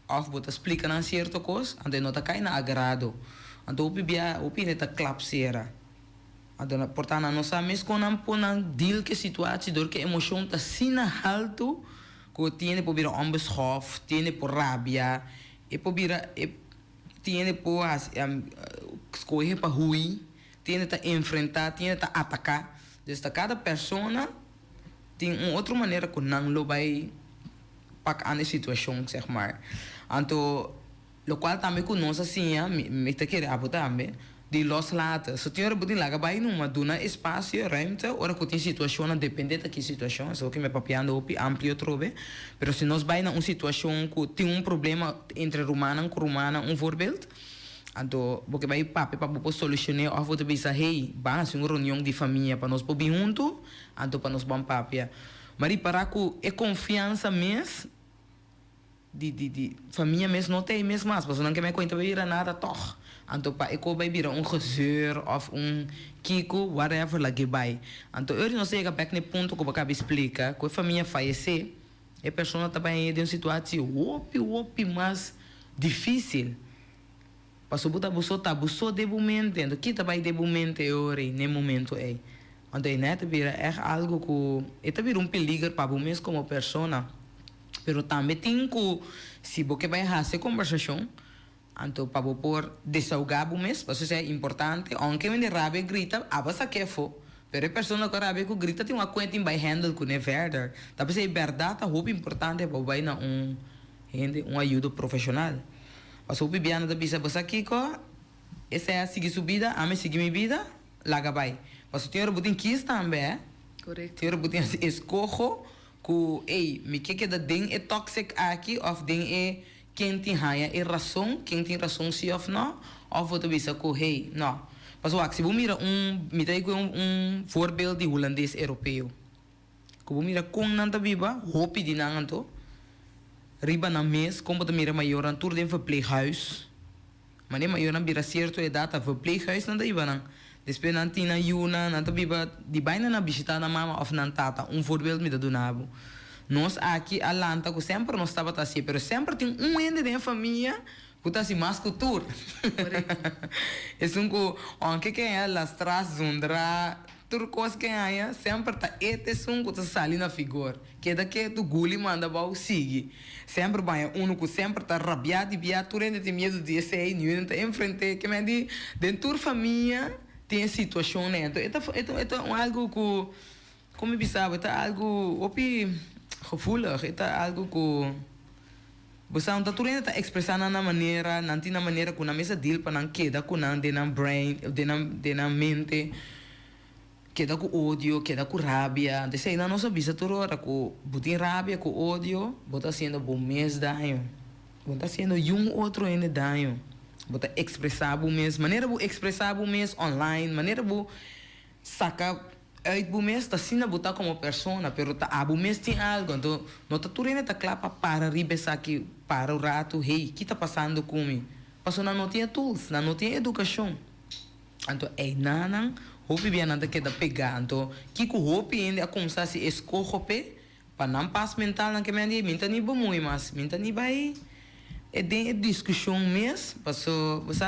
ou botar explicar não certo coisa então não tá cai na agrado então o opinião tá clapsera então portanto nós sabemos que não podemos deal que situação dor que emoção tá sina alto que tiene por vir onbeschoft, tiene por rabia, por vir tiene por escolher para ruir, tiene para enfrentar, tiene para atacar. Então cada pessoa tem uma outra maneira que não lo vai para a situação, zeg maar. Então lo qual também conosco assim, me está querendo abo também, de loslaten. Se tinha rebutin laga bij numa duna espaço, ruimte, ora que tem situação, depende da que situação, só que me papiando opi amplo trobe, pero se nós vai na uma situação que tem problema entre romana e romana, voorbeeld, então, porque vai papi para poder solucionar, ou você pensa, hey, vamos fazer uma reunião de família para nós poder junto, então para nós vamos papia. Mas para que é confiança mesmo, de família mesmo não tem mesmo mais, porque não quer me contar vir nada toch. Então para eu vai vir gezeur of kiko whatever lá que vai. Então eu não sei que no ponto que eu acabo explicar, que a família falecer, a pessoa também em uma situação opi mais difícil. Passo buta busou de momento, então que também de momento ore, nem momento é. Então é net vira é algo que é também perigo para o mesmo como pessoa. Pero também tem que se você vai fazer conversação, então para por desahogar o mesmo, isso é importante. Aunque me rabia grita, abasa que for. Pero a pessoa que rabia que grita tem uma coisa em vai handle com é verdade. Talvez é verdade, é importante para vai na ajuda profissional. Mas o Bibiana da bisa basa kiko, essa é a seguir sua vida, a me seguir minha vida, lá vai. Mas o senhor botin quis também,
correto.
Senhor botin escojo, que ei, me que da ding é tóxico aqui, ou ding é quem tem raia é razão, quem tem razão sim ou não, ou você bisa que hey, não. Mas o se você mira me dá voorbeeld de holandês europeu, que você mira com nanta viva, hopi de nanto. Riba na mes, como de mira maior aan toer den verpleeghuis. Maar nee, maior aan bira certo é data verpleeghuis na iba nang. Después na tina yuna, na biba di baina na bisita na mama of na tata. Voorbeeld me da donabo. Nós aqui alanta que sempre nós estava assim, pero sempre tem ende da família que tá assim mais cultura. É que onde quem é las tras zundra turcos que é sempre tá sunco tá sali na figura que daqui do guli manda bau sigue sempre vai que sempre tá rabiado e biado tu rende tem medo de ser não tá enfrente que me di dentro da família tem situação né então é algo que como pensava é algo opi gevoelig é algo que você não tá tu rende tá expressando na maneira que na mesa deal para não queda com não de na brain de na mente queda com ódio, queda com rabia. Então, na nossa vida, toda com botin rabia, com ódio, bota sendo bom mês daño. Bota sendo outro ainda daño. Bota expressar o mês, maneira de expressar o mês online, maneira de sacar uit o mês, tá sendo botar como pessoa, pero tá o mês tem algo. Então, não tá tudo ainda tá claro para ribesar aqui, para o rato, hey, o que tá passando comigo? Passou não tinha tools, não tinha educação. Então, nanan hopi bia nada que da pegar, então que o hopi ainda a começar a se escorrer para não passar mental na que me andi, minta ni bom mas minta ni vai é de discussão mesmo, passou você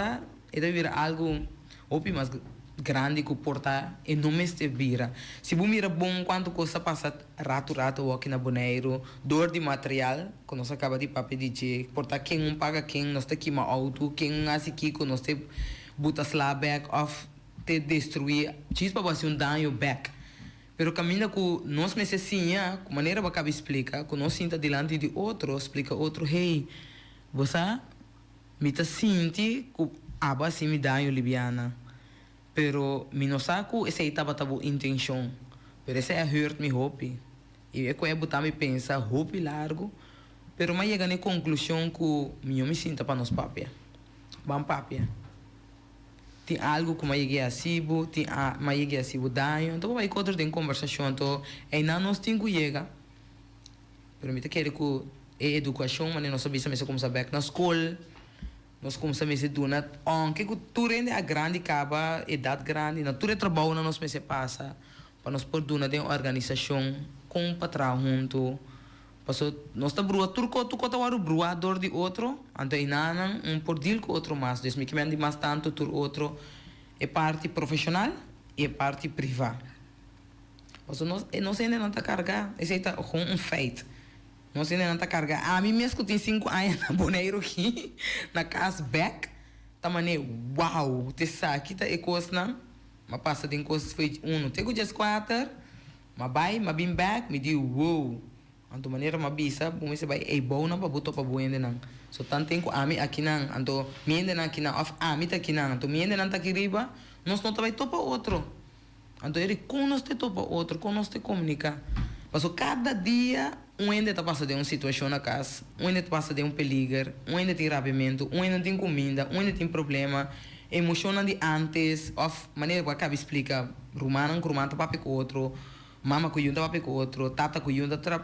é de virar algo hopi mais grande que porta e não me este vira. Se você mira bom quanto coisa passa rato aqui na Bonaire, dor de material, que nós acaba de papel de porta quem paga quem nós tá aqui uma auto, quem assim que nós te buta slab back off te destruir, chispa vai ser daño back. Pero caminha com nós necessitamos, com maneira para cabe explicar, com nós sinta diante de outro, explica outro, hey, você me tá sente que aba assim me daño libiana. Pero me não saco essa etapa tá boa intenção. Pero essa é hurt me hope. E é que eu botar me pensar hope largo, pero mas chega na conclusão que me sinta para nós papia. Bam papia. Tem algo que mais é assim, tem mais é assim daño, então vai encontrar tem conversação, então é não nós tem que chegar. Permite que que é educação, mas nós sabemos como saber na escola, nós como sabemos do na, aunque que tu rende a grande caba, idade grande, na tudo trabalho na nós se passa, para nós por duna tem organização com um patrão junto. Passou nós tá brua turco tá o bruador de outro ante inanan por deal com outro mais desme que mende mais tanto tur outro é parte profissional e é parte privada. Passou nós ainda não tá carregar esse é com feito nós ainda não tá carregar a mim mesmo que tem 5 anos na Bonaire aqui na casa back tá mané uau te sabe tá ecos não mas passa de coisas feito tem que just 4 mas vai mas bem back me diu wow Anto maneira mabisa, bumi se vai ei bom na pabuto pa buende nang. So tanto ko ami aqui nang, anto miende nang aqui nang, of ami ta aqui nang, anto miende nang ta aqui riba, nós não vai topa outro. Anto ele conosce topa outro, conosce comunica. Passo cada dia ende tá passa de uma situação na casa, ende tá passa de um peligro, ende tem rabimento, ende tem comida, ende tem problema, emoção de antes, of maneira que acaba explica, rumana tá papi com outro, mama com yunda papi com outro, tata com yunda tra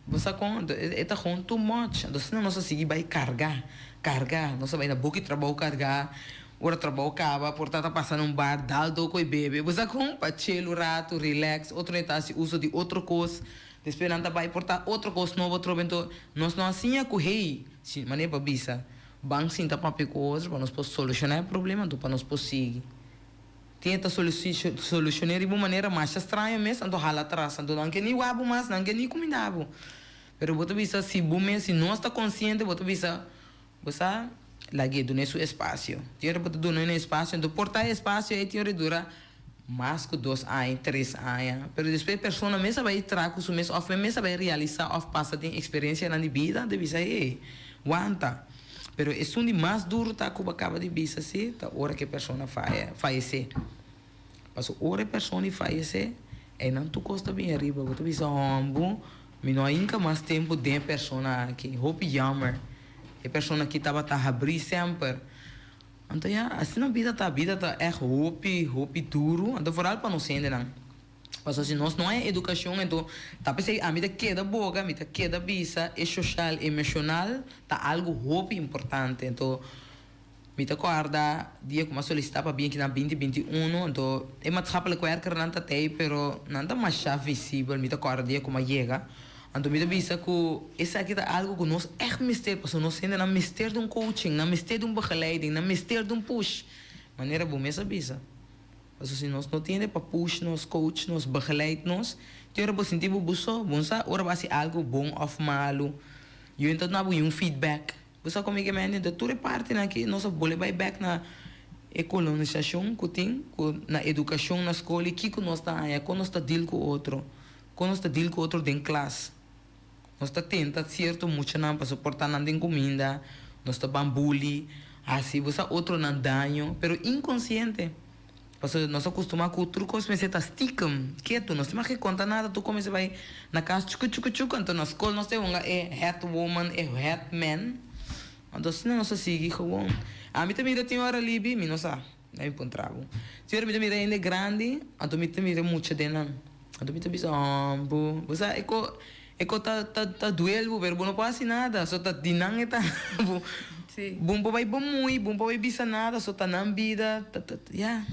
você com é com too much, então senão nós seguir vai carregar, nós vai na boca trabalho carregar, ora trabalho acaba, portanto passar num bar, dá do coi bebe, você com para chill rato, relax, outro netase uso de outro coisa, esperando vai portar outro coisa novo, outro evento, nós não assim é correr, se maneira para bisa, bang sim tá para coisa, para nós poder solucionar o problema, então para nós poder seguir. Tenta solucionar de uma maneira mais estranha mesmo, então hala atrás, então não quer nem wabo mais, não quer nem comida. Pero você bisa se bume, se não está consciente, você bisa, você lagi do nesse espaço. Tiara você do nesse espaço, então portar espaço aí tiara dura mais que 2 anos, 3 anos. Pero depois a pessoa mesmo vai trazer isso mesmo, ou mesmo vai realizar, ou passa tem experiência na vida, de bisa aí, aguanta. Pero é um de mais duro tá que acaba de bisa se tá hora que a pessoa falece. Mas a hora que a pessoa falece é não tu costa bem arriba, você bisa hombo, me não ainda mais tempo de pessoa aqui, hope jammer. A pessoa que tava tá abrir sempre. Então já assim a vida tá é hope duro, então for algo para não sendo não. Mas se nós não é educação, então tá pensei a vida queda boga, a vida queda bisa, é social, emocional, tá algo hope importante. Então me tá guarda dia como solicitar para bem que na 2021, então é mais rápido que era não tá tem, pero não tá mais visível, me tá guarda dia como chega. Então me tá bisa que essa aqui tá algo que nós é mistério, porque nós ainda na mistério de um coaching, na mistério de um begeleiding, na mistério de um push. Maneira boa essa bisa. Also se nós não temos para push nos coach nos begeleid nos, tem hora sentir buso, bonsa, ora vai ser algo bom ou malo. Eu então não há feedback. Você como é que é de toda parte aqui, nós vamos vai back na colonização que tem, na educação na escola, que nós está aí, quando nós está deal com outro, quando nós está deal com outro dentro classe, nós está tenta certo muito não para suportar não tem comida, nós está bambuli, assim você outro não danho, pero inconsciente. Porque nós acostumamos com o truco, mas você está esticam, quieto, nós temos que contar nada, tu como você vai na casa, tchucu, então na escola nós temos head woman, head man, então se não nós seguir gewoon. A mim também tem hora livre, mas não sabe, não encontrava. Se eu me ainda grande, então me também muito de não, então me também bu, você tá duelo, verbo não passa nada, só tá dinang eta, bumbo vai bumbo vai bisa nada, só tá na vida, yeah.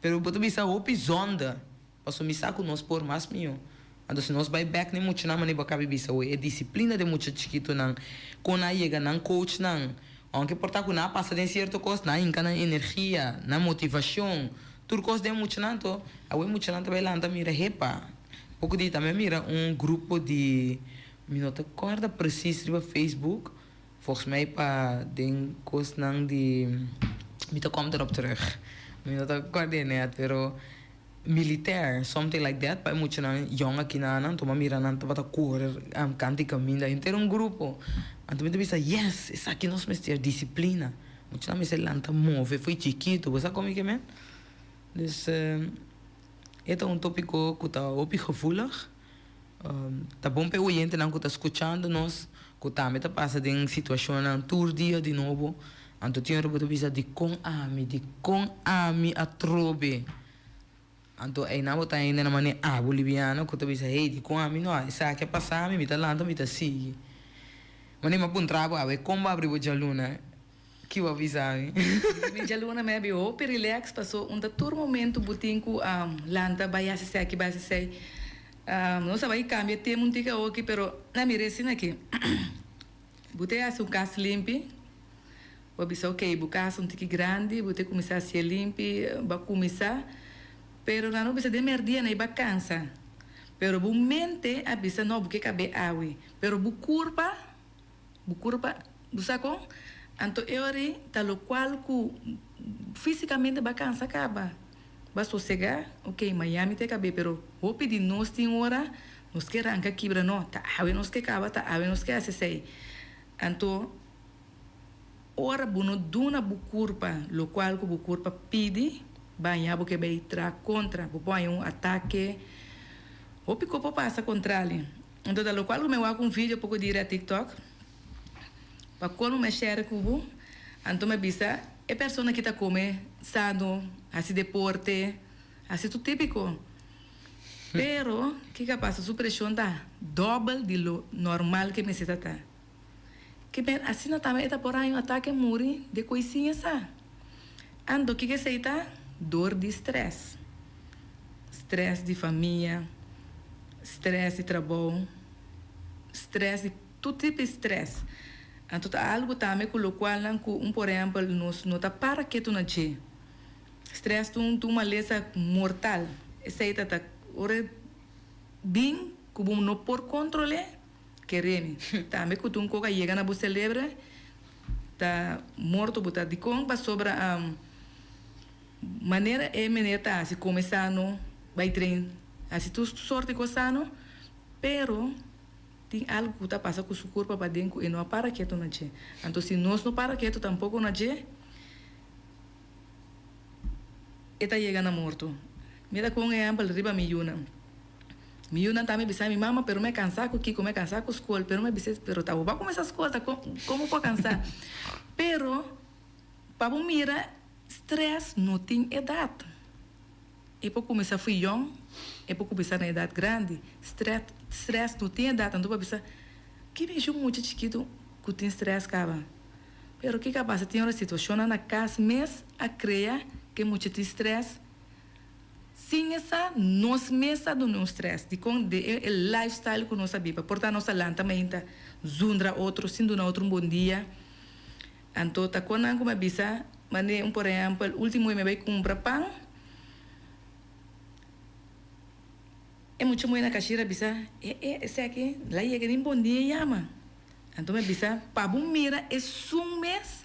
Pero boto bisa hopi zonda, passo me saco nós por mais mio. Então se nós vai back nem muito na maneira cabe bisa, é disciplina de muito chiquito não, quando chega não coach não, aunque portar com na passa de certo coisa, na inca na energia, na motivação, tudo coisa de muito não to, a muito não vai lá anda mira repa, pouco de também mira grupo de, me nota corda preciso no Facebook, volgens mij para den coisa não de, me tá como erop terug. Eu não estou coordenado, pero militar, something like that, para muito na young aqui na não, toma mira não, tava correr, canti caminho, inteiro grupo. Então me pensa, yes, essa aqui nós mestre disciplina. Muito na mestre lanta move, foi chiquito, você sabe como é que é? Dus é tópico que tá opi gevoelig. Tá bom para o gente não que tá escutando nós, que tá me tá passa de uma situação na tour dia de novo. Então tinha que bisa de com ami a trobe. Então aí não botar ainda na maneira boliviana, que tu bisa hey de com ami não, essa aqui é passar me tá lá, me tá sigue. Mas nem me apontrava, a ver como abrir o jaluna, que eu avisava.
O jaluna me abriu, per relax passou todo momento butinco lanta vai se aqui vai se não sabe cambia tem muito que aqui, pero na miresina aqui. Botei assim casa limpo. Vou pensar, ok, vou casa tique grande, vou ter que começar a ser limpo, vou começar, pero não precisa de merdia na vacança. Pero vou mente a bisa não porque cabe água, pero vou curva, sabe? Então eu ori tal qual que fisicamente a vacança acaba. Vai sossegar, ok, Miami tem cabe, pero vou pedir nós tem hora, nos que arranca quebra no, tá ave nos que acaba, tá ave nos que hace sei. Então, ora buno duna bucurpa, lo qual que bucurpa pide, banha porque vai tra contra, põe ataque, o pico passa contra ele. Então, lo qual me va com vídeo pouco dire a TikTok, para quando me share cubo, então me bisa, é pessoa que tá come sano, assim deporte, assim tudo típico. Pero, que passa? Sua pressão tá double de lo normal que me se tá. Que bem, assim não também está por aí ataque muri de coisinha sa. Ando que se tá dor de estresse. Estresse de família, estresse de trabalho, estresse de todo tipo de estresse. Então, algo também com o qual, por exemplo, não está para que tu não te. Estresse tu uma lesa mortal. Essa aí tá ora bem, como não por controle, querem. Também que tu coca chega na boa celebra, tá morto, botar de compa sobre a maneira é meneta, assim, começando, vai treinar, assim, tu sorte com sano, pero tem algo que está passando com o seu corpo para dentro e não para quieto na che. Então, se nós não para quieto tampouco na che, está chegando a morto. Mira com exemplo, riba Miúna também bisa minha mama, pero me cansar com Kiko, me cansar com escola, pero me bisa, pero tá, vou começar a escola, como pode cansar? Pero, para mira, stress não tem idade. E para começar fui young, e para começar na idade grande, stress não tem idade, então para pensar, que me junto muito chiquito que tem stress, cara. Pero que passa, tem uma situação na casa, mas a criar que muito tem stress, sim essa nós mesa do nosso stress, de com de lifestyle que nós sabemos, portar nossa lã também tá zundra outro, sendo na outro bom dia. Então tá quando como me bisa, mane por exemplo, último me vai comprar pão. É muito muito na caixeira bisa, esse aqui, lá chega nem bom dia chama. Então me bisa, para bom mira é um mês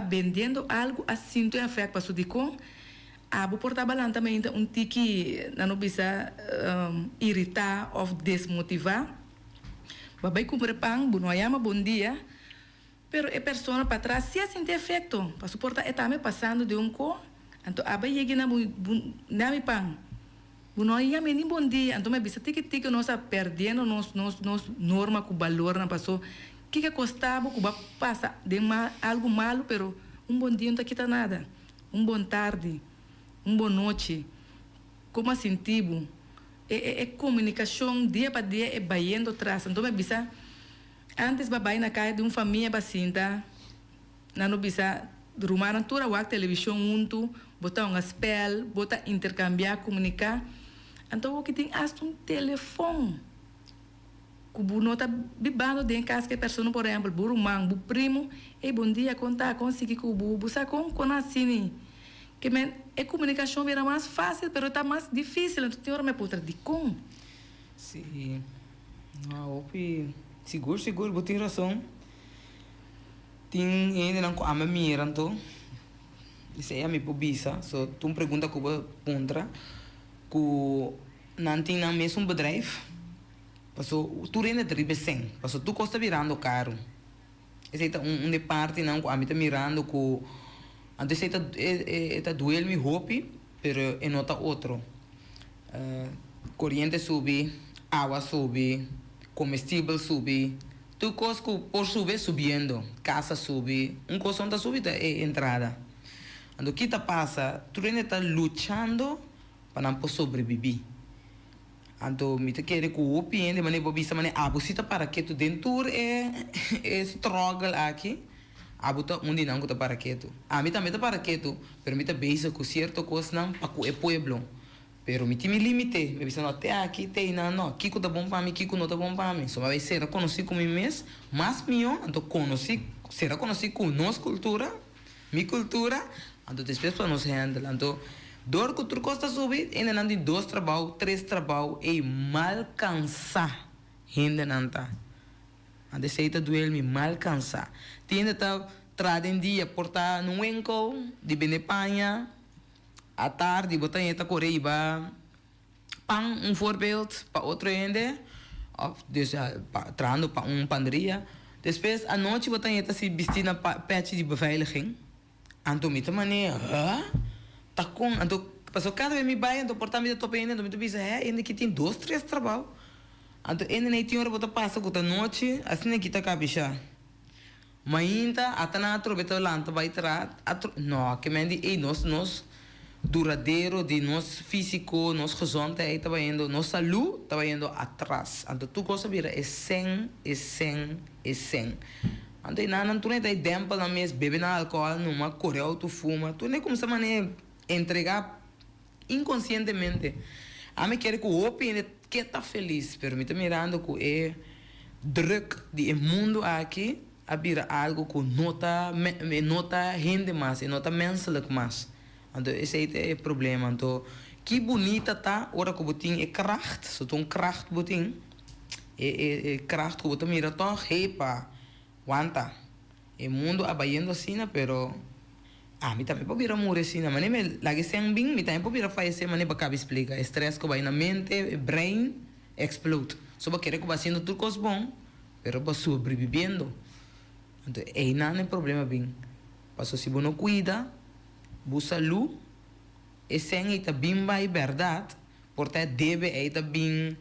vendendo algo assim tu é afeto para de com abo portabalan também tiki não bisa irritar ou desmotivar. Babai compra pão, bunoyama bom dia, pero é pessoa para trás se assim tem efeito, para suportar é também passando de co, então abai chega na mi pão. Bunoyama nem bom dia, então me bisa tiki nós perdendo nos norma com valor na passou. Que costava que passa de algo malo, pero bom dia não tá quita nada. Bom tarde. Boa noite, como assim tipo, é comunicação dia para dia, é baiando atrás. Então, me bisa, antes babai na casa de uma família bacinta, não bisa, rumaram toda a televisão junto, botar spell, botar intercambiar, comunicar. Então, o que tem hasta telefone. Que o não está bibando dentro de casa que a pessoa, por exemplo, o irmão, o primo, e bom dia, contar, conseguir que o bubu, sabe como assim? Que a comunicação era mais fácil, mas está mais difícil. Então, tem hora me pode de como?
Sim. Não, seguro, você tem razão. Tem ainda não ama mira, então. Isso é a minha pobisa. So, tu me pergunta como contra, que não tem na mesmo bedrijf. Passou, tu ainda drible sem. Passou, tu costa virando caro. Esse é de parte não, a mim tá mirando com antes está duele mi hobby, pero é nota outro. Corriente sube, água sube, comestível sube. Tu coisa que por subir subindo, casa sube, coisa onde sube é entrada. Então que passa, tu ainda está lutando para não sobreviver. Então me te quer que o opinião, mas não bisa, mas a busita para que tu dentro é struggle aqui. Abuta onde não está para quieto. A mim também está para quieto, pero me está beisa com certo coisa não para o pueblo. Pero me tem limite, me bisa não até aqui tem não, Kiko tá bom para mim, Kiko não tá bom para mim. Só vai ser conhecido com mim mesmo, mas meu, então será conhecido com nossa cultura, minha cultura, então depois para nós handle. Então dor que tu costa subir, ainda não tem 2 trabalhos, 3 trabalhos e mal cansar, ainda não tá. Ande seita duel me mal cansar. Tinha tá tradem dia portar no enco de Benepanha. À tarde botar eta correiba. Pão voorbeeld para outro ende. Dus traando para pandria. Depois, à noite, botar em se vestir na patch de beveiliging. Anto mita maneira, tá com, anto passou cada vez me vai, anto portar me top ainda, anto me pensa, ainda que tem 2, 3 trabalho. Anto ainda nem tem hora botar passa com a noite, assim que tá cabeça. Mas ainda até na trobeta lanta vai tra, não, que mendi nós duradouro de nós físico, nós gezondheid tá indo, nós saúde tá indo atrás. Anto tu coisa vira é 100. Anto não tu nem tá tempo na mesa bebe na álcool, numa correu tu fuma, tu nem começa a maneira entregar inconscientemente. A me quer que o opine que tá feliz, permite mirando que é druk de mundo aqui, a vira algo que nota gente mais, nota menselijk mais. Então esse é o problema. Então que bonita tá, ora que botin é kracht, so ton kracht botin, é kracht que botin mira toch, hepa. Wanta. O mundo abayendo assim, pero mi também pode virar morrer assim, mas nem lagi sem bem, mi também pode virar falecer, mas nem para cabe explica. Estresse que vai na mente, brain explode. Só para querer que vai sendo tudo coisa bom, pero para sobrevivendo. Então, não é problema bem. Passou se você não cuida, busca luz, e sem esta bem vai verdade, portanto deve esta bem,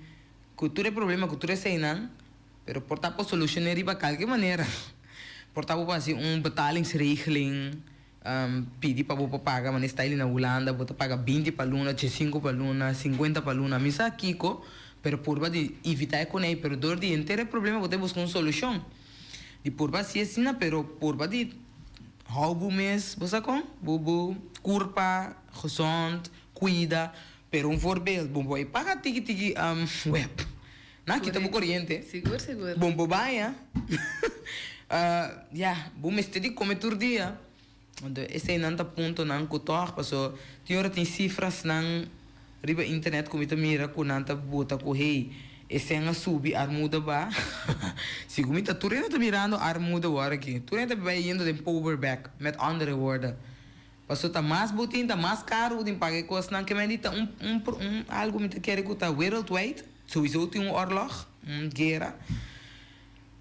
cultura é problema, cultura é sem não. Pero portar para solucionar de qualquer maneira. Portar para fazer betalingsregeling, pedir para você pagar, mas está ali na Holanda, você paga 20 para luna, 5 para luna, 50 para luna. Mas aqui, pero por de evitar com ele, pero dor de inteiro problema, você busca uma solução. De por se assim, pero por de houve mês, você com, bubu, curpa, gezond, cuida, pero voorbeeld, você paga tiki web. Na kita bu corriente.
Seguro.
Bom baia. Bom mestre de comer todo dia. Então, esse é nanta ponto não cotor, passou. Tem hora tem cifras não riba internet como ita mira com nanta bota com rei. Esse é a subir armuda ba. Se como ita tu ainda tá mirando armuda agora aqui. Tu ainda vai indo de powerback, met andere woorden. Passou tá mais botin, tá mais caro, tem pagar coisas não que me dita algo me te quer que tá worldwide. Sowieso tem oorlog, guerra,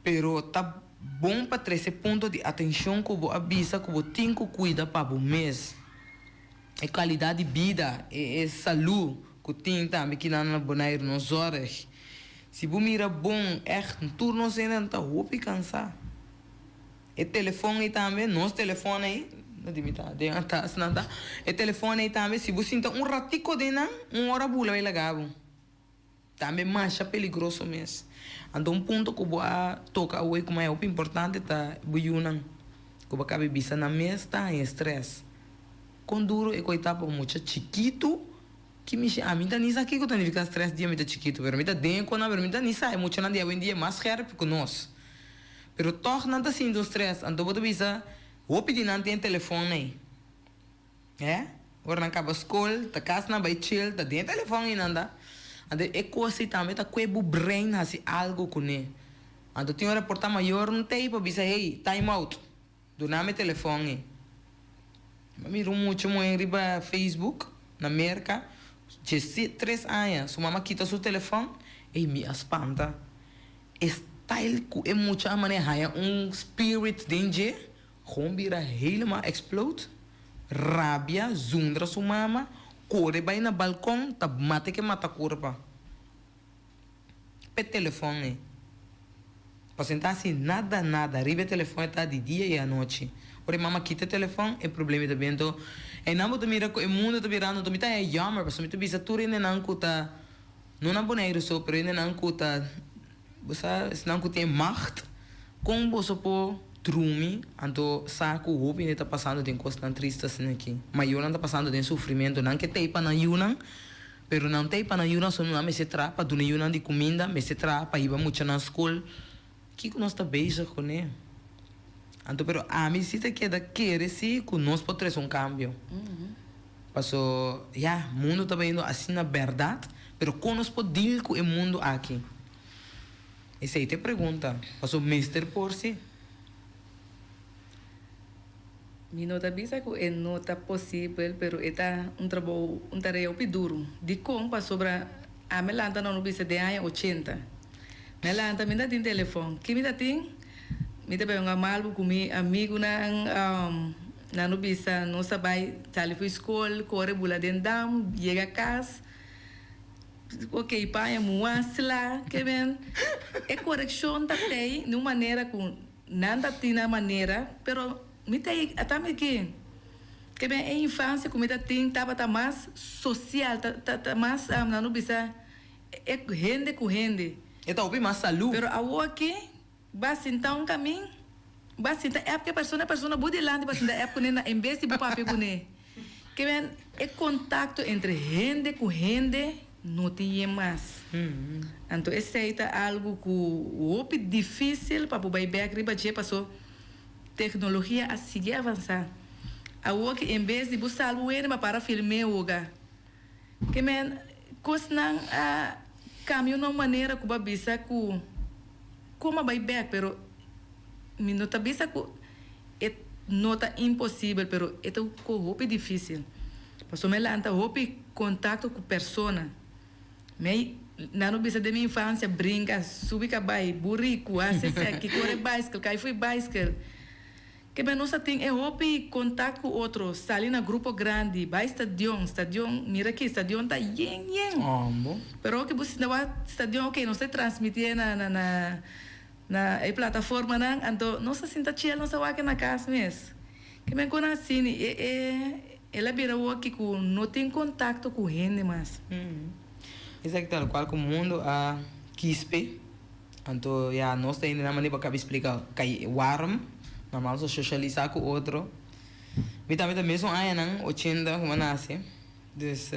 pero tá bom para esse ponto de atenção que você avisa, que você tem que cuidar para o mês. É qualidade de vida, é saúde que tem também que não bonair nos horas. Se você mira bom, um turno sem não tá roupa cansar. E telefone também, nosso telefone aí, não dimita, de antas nada. E telefone aí também, se você sinta ratico de não, hora bula vai legal. Também mais peligroso mesmo. Então, ponto que você toca hoje, como é o importante, tá buiunan. Que você acaba bisa na mesa, tá em estresse. Com duro, é coitado para muito chiquito, que me chama. A mim tá nisso aqui que eu tenho que ficar estresse dia, muito chiquito. Pero a mim tá dentro, a mim tá nisso aí. Muito na dia, hoje em dia, mais sharp que nós. Pero toch não tá sendo estresse. Então, você bisa, vou pedir não tem telefone aí. Agora não acaba a escola, tá casa, não vai chill, tá dentro do telefone ainda. Então, é coisa também, tá com o brain, assim, algo com ele. Então, tem hora portar maior, não tem, para dizer, hey, time out. Do nome telefone. Eu miro muito em riba Facebook, na América, de 3 anos, sua mamãe quita seu telefone, e me espanta. Style que é muito a maneira, spirit danger, gewoon vira helemaal explode. Rabia, zundra sua mamãe, corre bij na balcão, tá mate que mata curva. Pe telefone. Para sentar assim, nada, riba telefone tá de dia e à noite. Ora, mama quita o telefone, é problema também. Então, é não vou mira o mundo tá virando, então, é jammer, porque me bisa tudo ainda não cuta, não na boneiro só, pero ainda não cuta, você não tem macht, como você pode trumi, então saco o hobby está passando de coisas tão tristes aqui. Mas eu não está passando de sofrimento, não que tem para na yunang, pero não tem para na yunang, só não me se trapa, do yunang de comida, me se trapa, iba muito na escola. Que nós está bem com ele? Então, pero a mim se te queda querer se que nós podemos um cambio. Passou, o mundo está indo assim na verdade, pero como nós podemos com o mundo aqui? Essa aí te pergunta, passou mestre por si.
Mi nota bisa que é nota possível, pero é trabalho, tarefa duro. De como para sobre a melanta não bisa de anos 80. Me lanta me dá tem telefone. Que me dá tem? Me dá bem um amalbo com mi amigo na no bisa não sabe sair para escola, corre bula dendam, chega a casa. Ok, pai, muasla, que bem. É correção da tem, de uma maneira com nada tem na maneira, pero me tem até me que bem a infância como tem tá mais social, tá mais não bisa é rende com rende.
Então o mais saúde.
Pero a aqui vai sentar um caminho, vai sentar é porque a pessoa bude lá, vai sentar é porque na em vez de papel com que bem é contato entre rende com rende não tinha mais. Então esse é algo que é difícil para o baby agriba já passou tecnologia a seguir avançar. A que em vez de buscar o erma para filmar o lugar, que men coisa não a caminho de maneira que o bisa que como vai back, pero me nota bisa que é nota impossível, pero é tão que difícil. Passou me lanta hope contato com persona. Me não bisa de minha infância brinca, subir cabai, burrico, acessar que corre bicycle, cai foi bicycle. Que bem nós tem é hope contato com outro, sair na grupo grande, vai estadião, mira aqui, estadião tá yen. Pero que você não vai estadião, ok, não se transmitir na plataforma não, então nós sinta chill, nós vai aqui na casa mesmo. Que bem quando assim, ela vira o que não tem contato com gente mais.
Exato, tal qual como o mundo a quispe, então já nós temos na maneira para explicar que é warm. Normal socializar com outro. Me também mesmo aí não 80 como nasce. Dus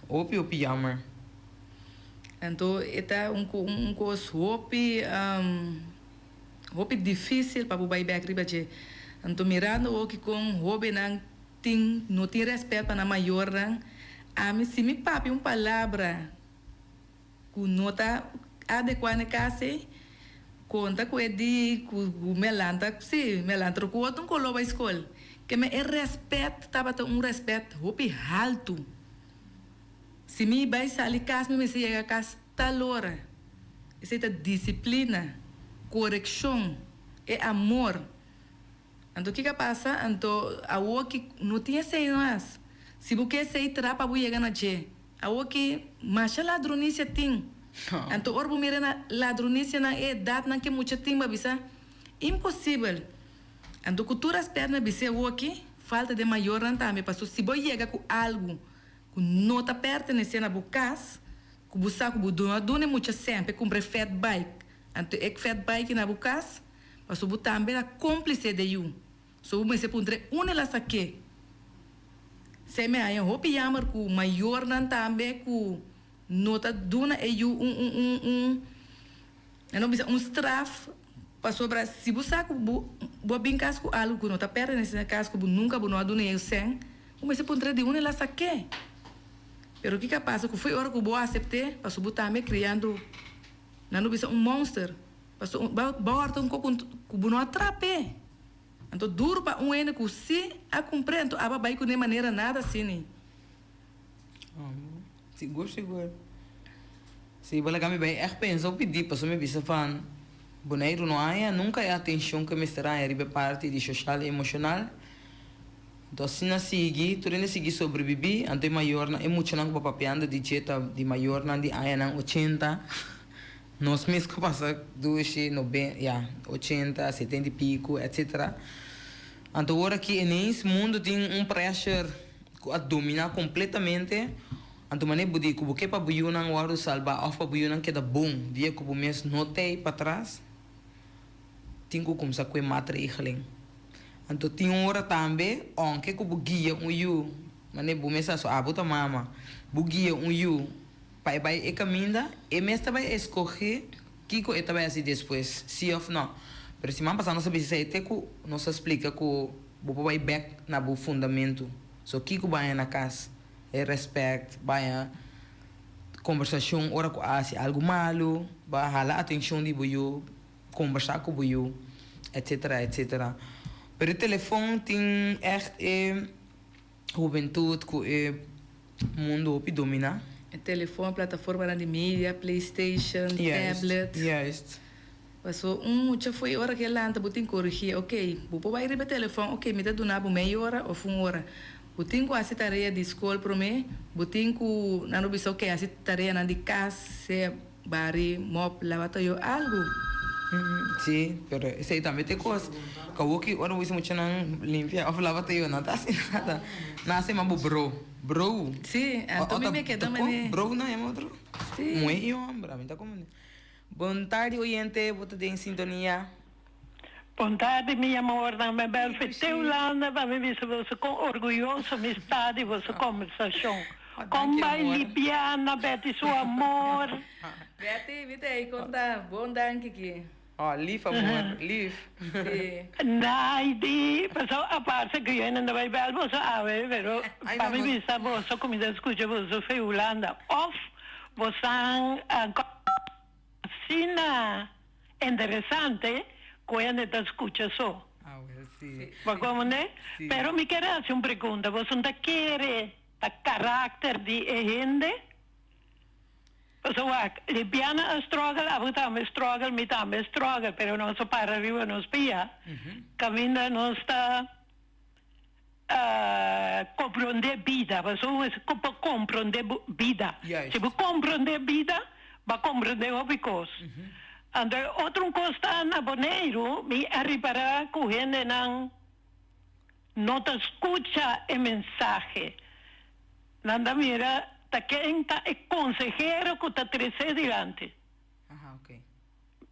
opi jammer.
Então é coisa hopi difícil para o baby agriba je. Então mirando o que com hobby não tem respeito para a maior a mim se me papi palavra que não está adequada na casa. Conta com ele, com melanta, sim, melanta com outro colo a escola. Que me é respeito, tava respeito, hopi alto. Se me vai sair casa, me se chega a casa tal hora. Isso é disciplina, correção, é amor. Então o que passa? Então a o que não tinha sei mais. Se você sei trapa, você chega na che. A o que macha ladronice tem. Então, orbo mira na ladronice na idade na que muita timba bisa impossível. Então, cultura externa bisa o aqui falta de maior também, passou se você chega com algo que não está pertencendo a bucas, que você que dona muito sempre compra fat bike. Então, é fat bike na bucas, passou você também a cúmplice de you. So, você pode uma lá saque. Se me aí hopi jammer com maior também com nota duna é não bisa straf passou para se você boa bem casco algo que não está perto nesse casco nunca não aduna eu sem como se pode de uma lá saque pero o que passa que foi hora que boa aceitar passou botar me criando não bisa monster passou borta coco que não atrape então duro para ene que se a compreendo aba vai com de maneira nada assim
Seguro. Se você kami bem echt pensou pedir para me bisa fan boneiro não há nunca é atenção que me estará a ribe parte de social e emocional. Então se na seguir, tu ainda seguir sobreviver, ante maior na emocional com papiando de jeta de maior na de aí na 80. Nós mesmos que passa 80, 70 e pico, etc. Então agora que nesse mundo tem pressure a dominar completamente. Então, mané budi kubo que para buyunan waru salba off para buyunan que da bom dia kubo mes notei para trás. Tinha como sa que matre ihleng. Então tinha hora também on que kubo guia you mané bu mesa so abuta mama bu guia you pai e caminda e mes também escolher kiko e também assim depois se of não. Pero se man passando sabe se te ku não se explica ku bu vai back na bu fundamento. So kiko vai na casa é respeito, vai conversação, ora com algo malo, vai ralar atenção de você, conversar com você, etc. Pero o telefone tem echt juventude que o mundo que domina,
telefone, plataforma de mídia, PlayStation, tablet.
Juist.
Passou já foi hora que ela anda, botin corrigir, ok, vou vai receber telefone, ok, me dá do nabo meia hora ou uma hora. Botin com a tarefa de escola para mim, botin com, não não bisa ok, a tarefa na de casa, bari, mop, lavatório, algo.
Sim, pero esse aí também tem coisa. Acabou que agora você muito não limpia, ou lavatório, não tá assim nada. Nasce mas bro.
Sim, então me queda também.
Bro não é outro.
Sim.
Muito homem, a mim tá como. Boa tarde, oyente, você tem sintonia.
Boa tarde, minha amor. Não me bel för Teolanda, para me visa você com orgulhoso me está de vossa conversação. Com vai libiana, Betty, seu amor.
Betty, vite aí, conta, bom danke aqui.
Oh, lief, amor, lief.
Naidi, pessoal, a parte que eu ainda vai bel, você ave, pero para me visa você comida escuta você foi Holanda. Of, você Sina interessante quando te escucha só.
Ah, well, sí.
¿Cómo no?
Sí.
Pero me quiere hacer una pregunta. ¿Vos no quiere el carácter de gente? Pues, lesbiana struggle, a vos también struggle, me también struggle, pero no se para arriba, no espía. Camina no está comprender vida. Pues, comprender vida. Si vos comprender vida, va a comprender otras cosas. Ando outro costa na Bonaire, me arribará correndo não te escuta o mensagem. Nanda mira, tá quem tá é consejero que tá crescer diante.
Ok.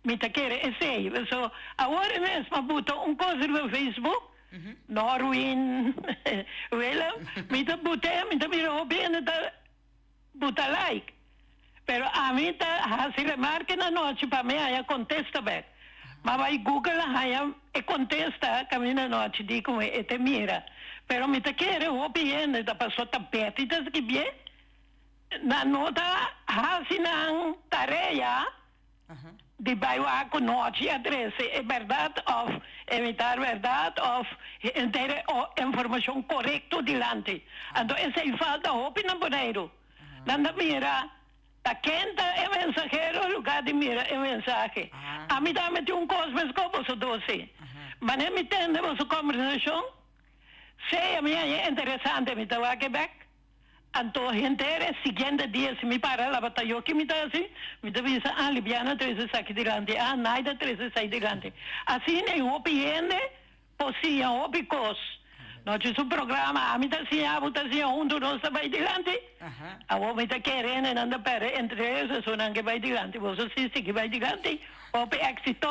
Me tá querer esse aí. So, agora mesmo boto coisa no Facebook, Norwin, vela, me tá botando, me tá mirando bem, bota like. Pero a mim tá, se remarca na noite, para mim, aí contesta bem. Mas vai Google, aí contesta, que na noite, digo, te mira. Pero me te quer, o bem, da pessoa tá perto, das que bem, na nota, assim, na tarefa, de bairro com noite, adresse, é verdade, ou evitar verdade, ou ter informação correta diante. Então, essa é falta, hopi na Bonaire. Nanda mira, tá quente é mensageiro, lugar de mira é mensagem. A mim também tem cosmos como você doce. Mas não me entende você conversação? Se a minha é interessante, me dá a Quebec. Então, gente, seguinte dia, se me para lá, batalhou que me dá assim, me dá visa, libiana, 13 sai diante, naida, 13 sai diante. Assim, eu opinione, possível, opicos. Nós temos programa, a mim tá assim, não vai diante. A homem está querendo, não para entre eles, só não que vai diante. Você assiste que vai diante, o éxito,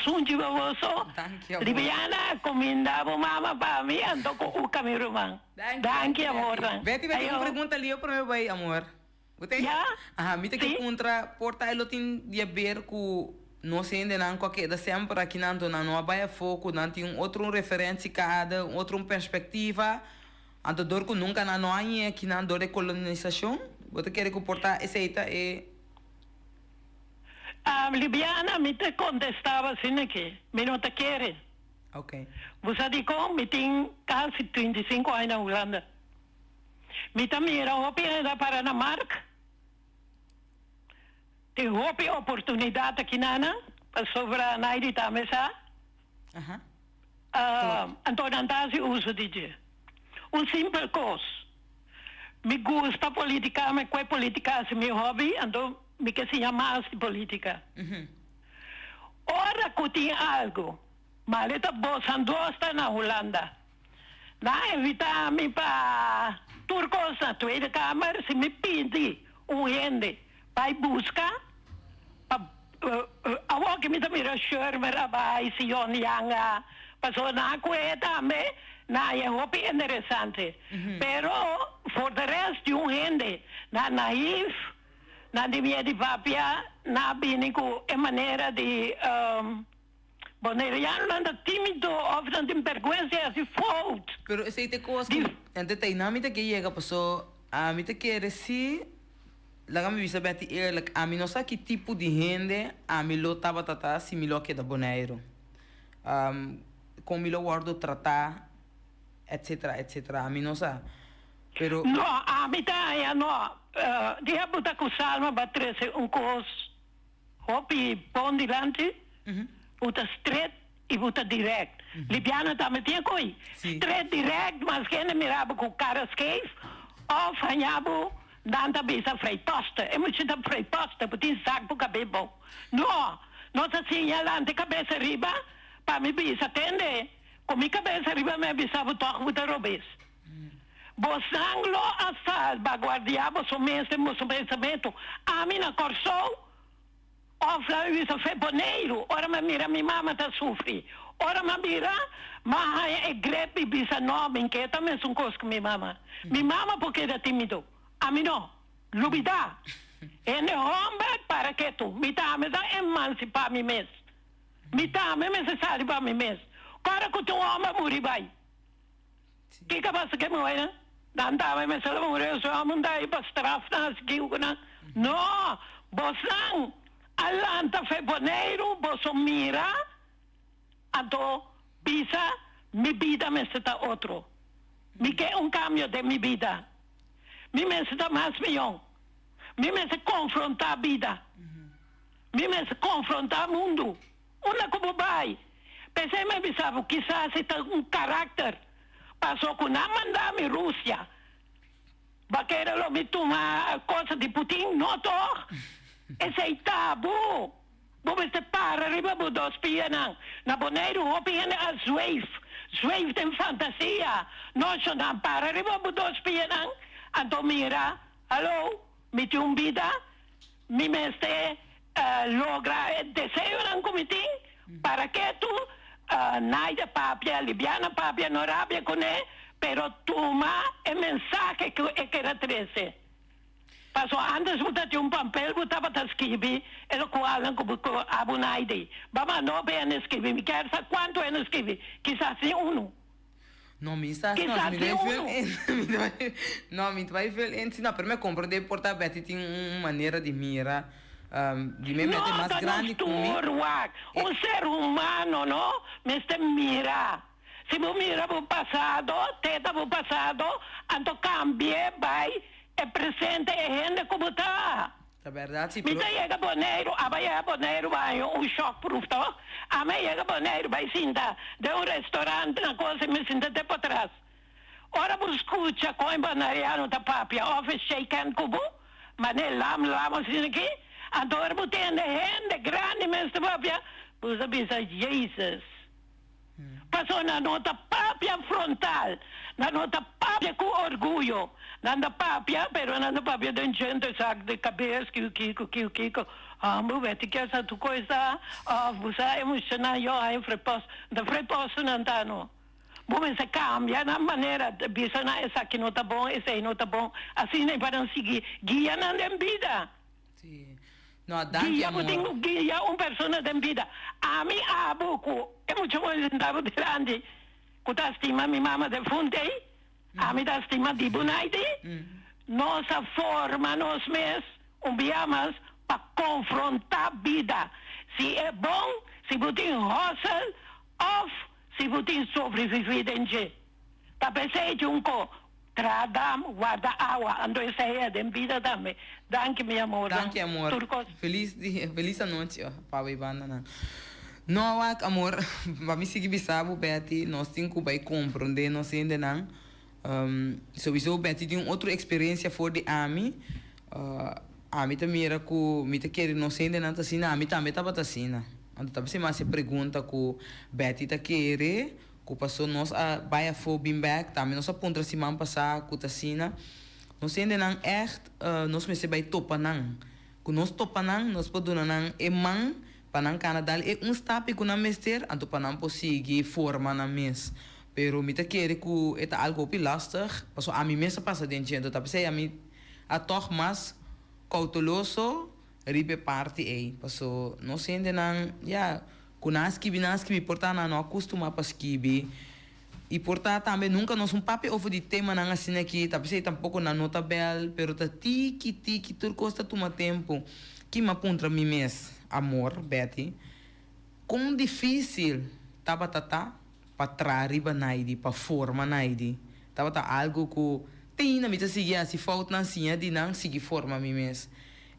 sunji você. Libiana, comendava mama para mim, ando com o caminho romano. Danke, amor.
Betty, uma pergunta ali para mim, vai, amor. Você? Ah, me tem que contra porta elo tin dia ver com não sei ainda não qualquer da sempre aqui não não vai foco não tem outro referência cada outra perspectiva andador que nunca não há aqui não dor de colonização você quer comportar essa é
a libiana me te contestava assim que me não te quer.
Ok.
Você digo me tem quase 25 anos na Holanda. Me também era opinião para na marca. Tem oportunidade aqui nana para sobre a naide também sa. Então não uso de dia. Simples coisa. Me gusta política, me qual política é meu hobby, então me que se chama de política. Ora que tem algo, mas ele está boçando na Holanda. Na evitar me para turcos na Tweede Kamer, se me pede gente vai buscar awak que me também Schirmer abai Sion Yanga passou na coeta me na é hobby interessante pero for the rest de gente na naif na de minha de papia na binico é maneira de boneriano anda tímido ou não tem vergonha assim fault
pero esse te coisa que ante tem na mita que chega passou a mita que reci lá me visa bem eerlijk a mim não sei que tipo de gente a mim lo tava tata se me lo que da Bonaire como me lo guardo tratar etc a mim não sei pero
no a mim tá não dia buta com salma batrese cos hopi pon dilante, buta straight e buta direct. Libiana também tinha coi. Straight direct, mas quem mirava com cara esquece, ou fanhava danta bisa frei posta. É muito da frei posta, porque saco pro cabelo. Não, nós assim, alante cabeça riba, para me bisa atender. Com minha cabeça riba, me bisa botar buta robes. Bosanglo asa baguardiabo so mestre mo so pensamento. A mina corso ofla isso fe boneiro. Ora ma mira mi mama tá sofre. Ora ma mira ma é grepe bisa nome inquieta me son cos com mi mama. Mi mama porque era tímido. A mim não. Lubida. Ene hombre para que tu. Mi tame da emancipar mi mes. Mi tame necessário para mi mes. Cara que tu homem muri vai. Que passa que morre? Danta me sala morre so amunda para strafna skiugna. No, bosang alanta feboneiro boso mira ado bisa mi vida me está outro. Mi que cambio de mi vida. Mi me está mais millão. Mi me se confrontar a vida. Mi me se confrontar mundo. Una como vai. Pensei me bisavo quizás está carácter. Passou com a mandar me Rússia. Baqueira lo me toma coisa de Putin, não tô. Esse é tabu. Vamos te para riba bo dos pianang. Na boneiro hopiane a zweif. Zweif tem fantasia. Nós não para riba bo dos pianang. Anto mira, alô, me tem vida. Me meste logra desejo nang comitim. Para que tu naida papia, libiana papia, no rabia con él, pero toma el mensaje que era 13. Pasó antes de un papel, botaba a escribir, el cual como abunaide. Vamos no ver escribir, me quer saber cuánto en escribir, quizás sí uno.
No, mi está no, me vai ver ensinar, pero me compreender portar Betty tem uma maneira de mira. De me mete mais grande comigo.
Um ser humano, não? Me está mira. Se eu mira para o passado, teta para o passado, então cambia, vai, é presente, é gente como está.
É verdade, sim.
Me chega boneiro, amanhã boneiro vai choque proof, tá? Amanhã chega boneiro, vai sinta de restaurante, na coisa, me sinta até para trás. Ora, por escuta, com o banariano da papia, office shake hand cubo, mas nem lama, assim aqui. Agora você tem gente grande, mestre papia, você pensa, Jesus. Passou na nota papia frontal, na nota papia com orgulho, na nota papia, pero na nota papia de gente, saco de cabeça, que, mas vai ter que essa coisa, você é emocionado, eu aí freposto não está, não. Você se cambia na maneira, bisa na essa aqui não está bom, essa aí não está bom, assim nem para seguir, guia na vida.
Sim. No, guia,
eu tenho guia uma pessoa de vida. A mim, a pouco, é muito bom andar de grande. Que tá estima minha mama de funde, a mim tá estima de bonaide. Nossa forma, nós mesmos, enviamos para confrontar a vida. Se é bom, se você tem hustle, ou se você tem sobrevivente. Tá pensando um pouco. Tradam, guarda água, ando essa é de vida também. Danke, meu amor.
Danke, amor. Feliz noite, Pau e Banda. Não, amor, vamos seguir bisabo, Betty, nós temos que compreender, nós ainda não. Sowieso, Betty tem outra experiência fora de Ami. Ami também era com, me te querer, nós ainda não tá assim, Ami também estava assim. Então, também se pergunta que Betty tá querer, que passou nós a baia for bem back, também nós aponta se man passar com tasina. Nós ainda não echt, nós me se vai topa não. Que nós topa não, nós podemos não e man para não Canadá é step que não mester, então para não conseguir forma na mes. Pero me te querer que é algo bem lastig, passou a mim mesmo passa dentro, então tá pensei a mim a toch mais cauteloso, ribe parte aí, passou nós ainda não, yeah. Naskibi, portanto, não acostuma para skibi. E portanto, também nunca nós papi over de tema não assim aqui, tá pensei tampouco na nota bel, pero tá tiki, tudo custa toma tempo. Que me aponta mim mesmo, amor, Betty. Quão difícil tava para trazer naide, para forma naide. Tava algo que tem na mita seguir assim falta na sinha de não seguir forma mim mesmo.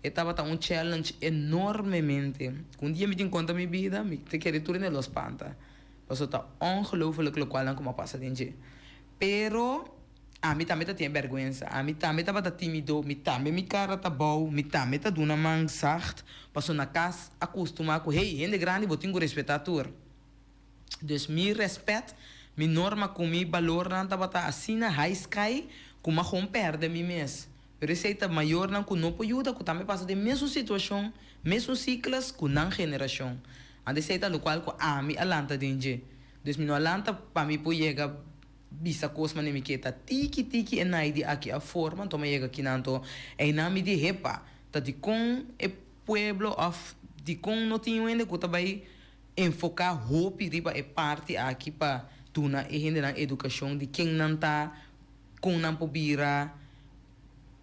Estava tá um challenge enormemente. Um dia me te conta minha vida, me te querer tudo em los panta. Passou tá ongelooflijk lo qual não como passa dentro. Pero a mim também tem vergonha. A mim também tá tímido, me também me cara tá bom, me também tá duna man zacht. Passou na casa acostumar com hey, gente grande, vou ter que respeitar tudo. Dus me respeito, me norma com me valor não tá assim na high sky, como a perde mim mesmo. Receita maior não que não pode ajudar, que também passa de mesma situação, mesmo ciclos que não geração. A receita do qual a mim alanta dentro. Dus me não alanta para mim pode chegar bisa coisa nem me queta tiki e naide aqui a forma, então me chega aqui nanto e na me de repa, tá de com e pueblo of de com não tinha ainda que tá vai enfocar hope riba e parte aqui para tuna e rende na educação de quem não tá com não pobira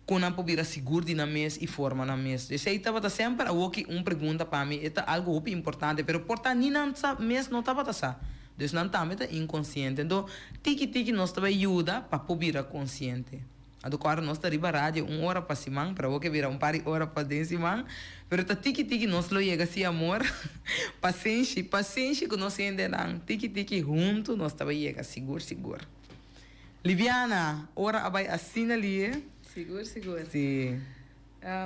com não pobira seguro de na mês e forma na mês. Eu sei tava sempre a ouvir pergunta para mim, é algo muito importante, pero porta ni não sabe mês não tava tá. Dus não também tá inconsciente. Então, tiki nós também ajuda para pobira consciente. Agora nós tá riba rádio 1 hora para simang, para o que vira par de hora para dentro simang, pero tá tiki nós lo chega assim amor, paciência que nós ainda não. Tiki junto nós também chega seguro. Liviana, hora abai assim ali.
Seguro.
Sim.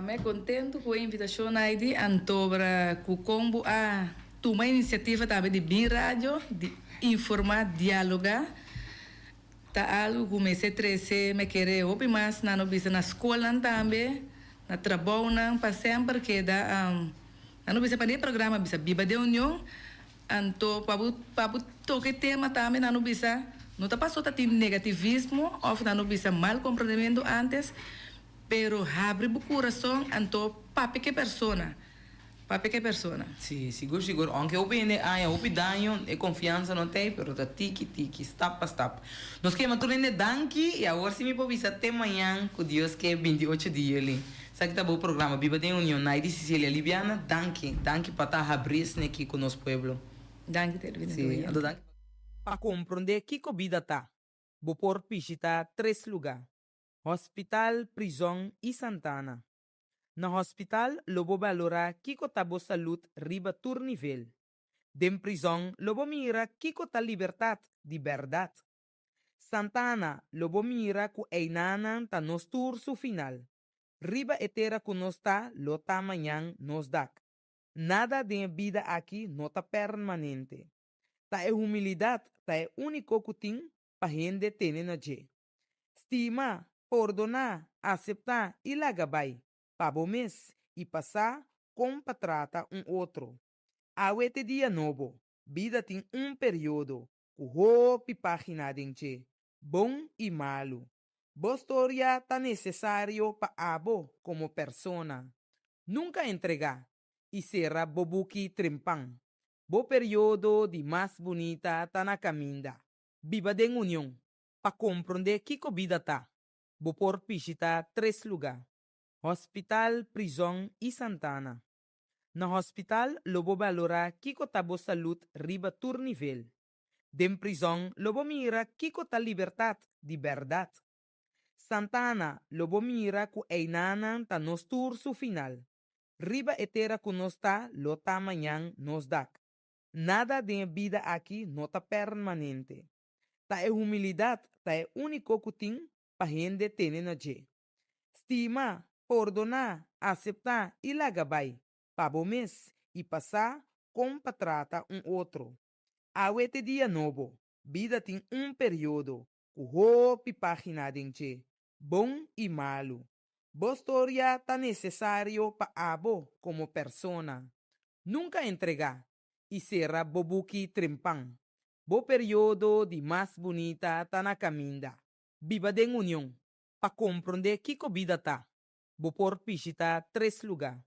Me contento com a invitação aí antobra com combo a tomar iniciativa também de vir rádio, de informar, dialogar. Tá algo comecei a crescer, me querer ouvir mais na nobreza na escola também, na trabalho para sempre que dá na nobreza para programa bisa Biba de União, anto para toque tema também na nobreza. Não tá passou tá tem negativismo ou na nobreza mal compreendimento antes, pero abre o coração anto para que persona.
Sim, seguro. Aunque eu bem eu danho e confiança não tem, pero tá tiki, stop. Nós queremos tudo ainda danke e agora se me pode visar até amanhã, com Deus que é 28 dias ali. Sabe que tá bom o programa, Biba de União, na de Sicília, Liviana, danke para estar abrindo aqui com o nosso pueblo.
Danke, Tervina.
Sim, danke. Para compreender que vida tá, vou por visitar 3 lugares: hospital, prisão e Santana. Na hospital, lobo valora kiko tabo saúde riba tur nível. Dem prisão, lobo mira kiko ta liberdade de verdade. Santana, lobo mira ku einanan ta nos tur su final. Riba etera ku nos ta, lo ta manhã nos dak. Nada de vida aqui não tá permanente. Ta é humildade, ta é único que tem pa gente tene na je. Estima, perdonar, aceitar e lagabay. Pabo mês e passar como trata outro. Awete dia novo, vida tem período, com roupa e página dentro, bom e malo. Boa história tá necessário para abo como persona. Nunca entregar e será bobuki trimpang. Bo período de mais bonita tá na caminda. Viva de união, para compreender que vida tá. Bo por visitar 3 lugares: hospital, prisão e Santana. Na hospital, lobo valora kiko tabo saúde riba tur nível. Dem prisão, lobo mira kiko ta liberdade de verdade. Santana, lobo mira ku einanan ta nos tur su final. Riba etera ku nos ta, lo ta manhã nos dak. Nada de vida aqui não tá permanente. Ta é humildade, ta é único que tem pa gente tene na je. Estima, perdonar, aceitar e lagabay. Pabo mês e passar como trata outro. Awete dia novo, vida tem período, com roupa e página dentro, bom e malo. Boa história tá necessário para abo como persona. Nunca entregar e será bobuki trimpang. Bo período de mais bonita tá na caminda. Viva de união, para compreender que vida tá. Vou por visitar 3 lugares: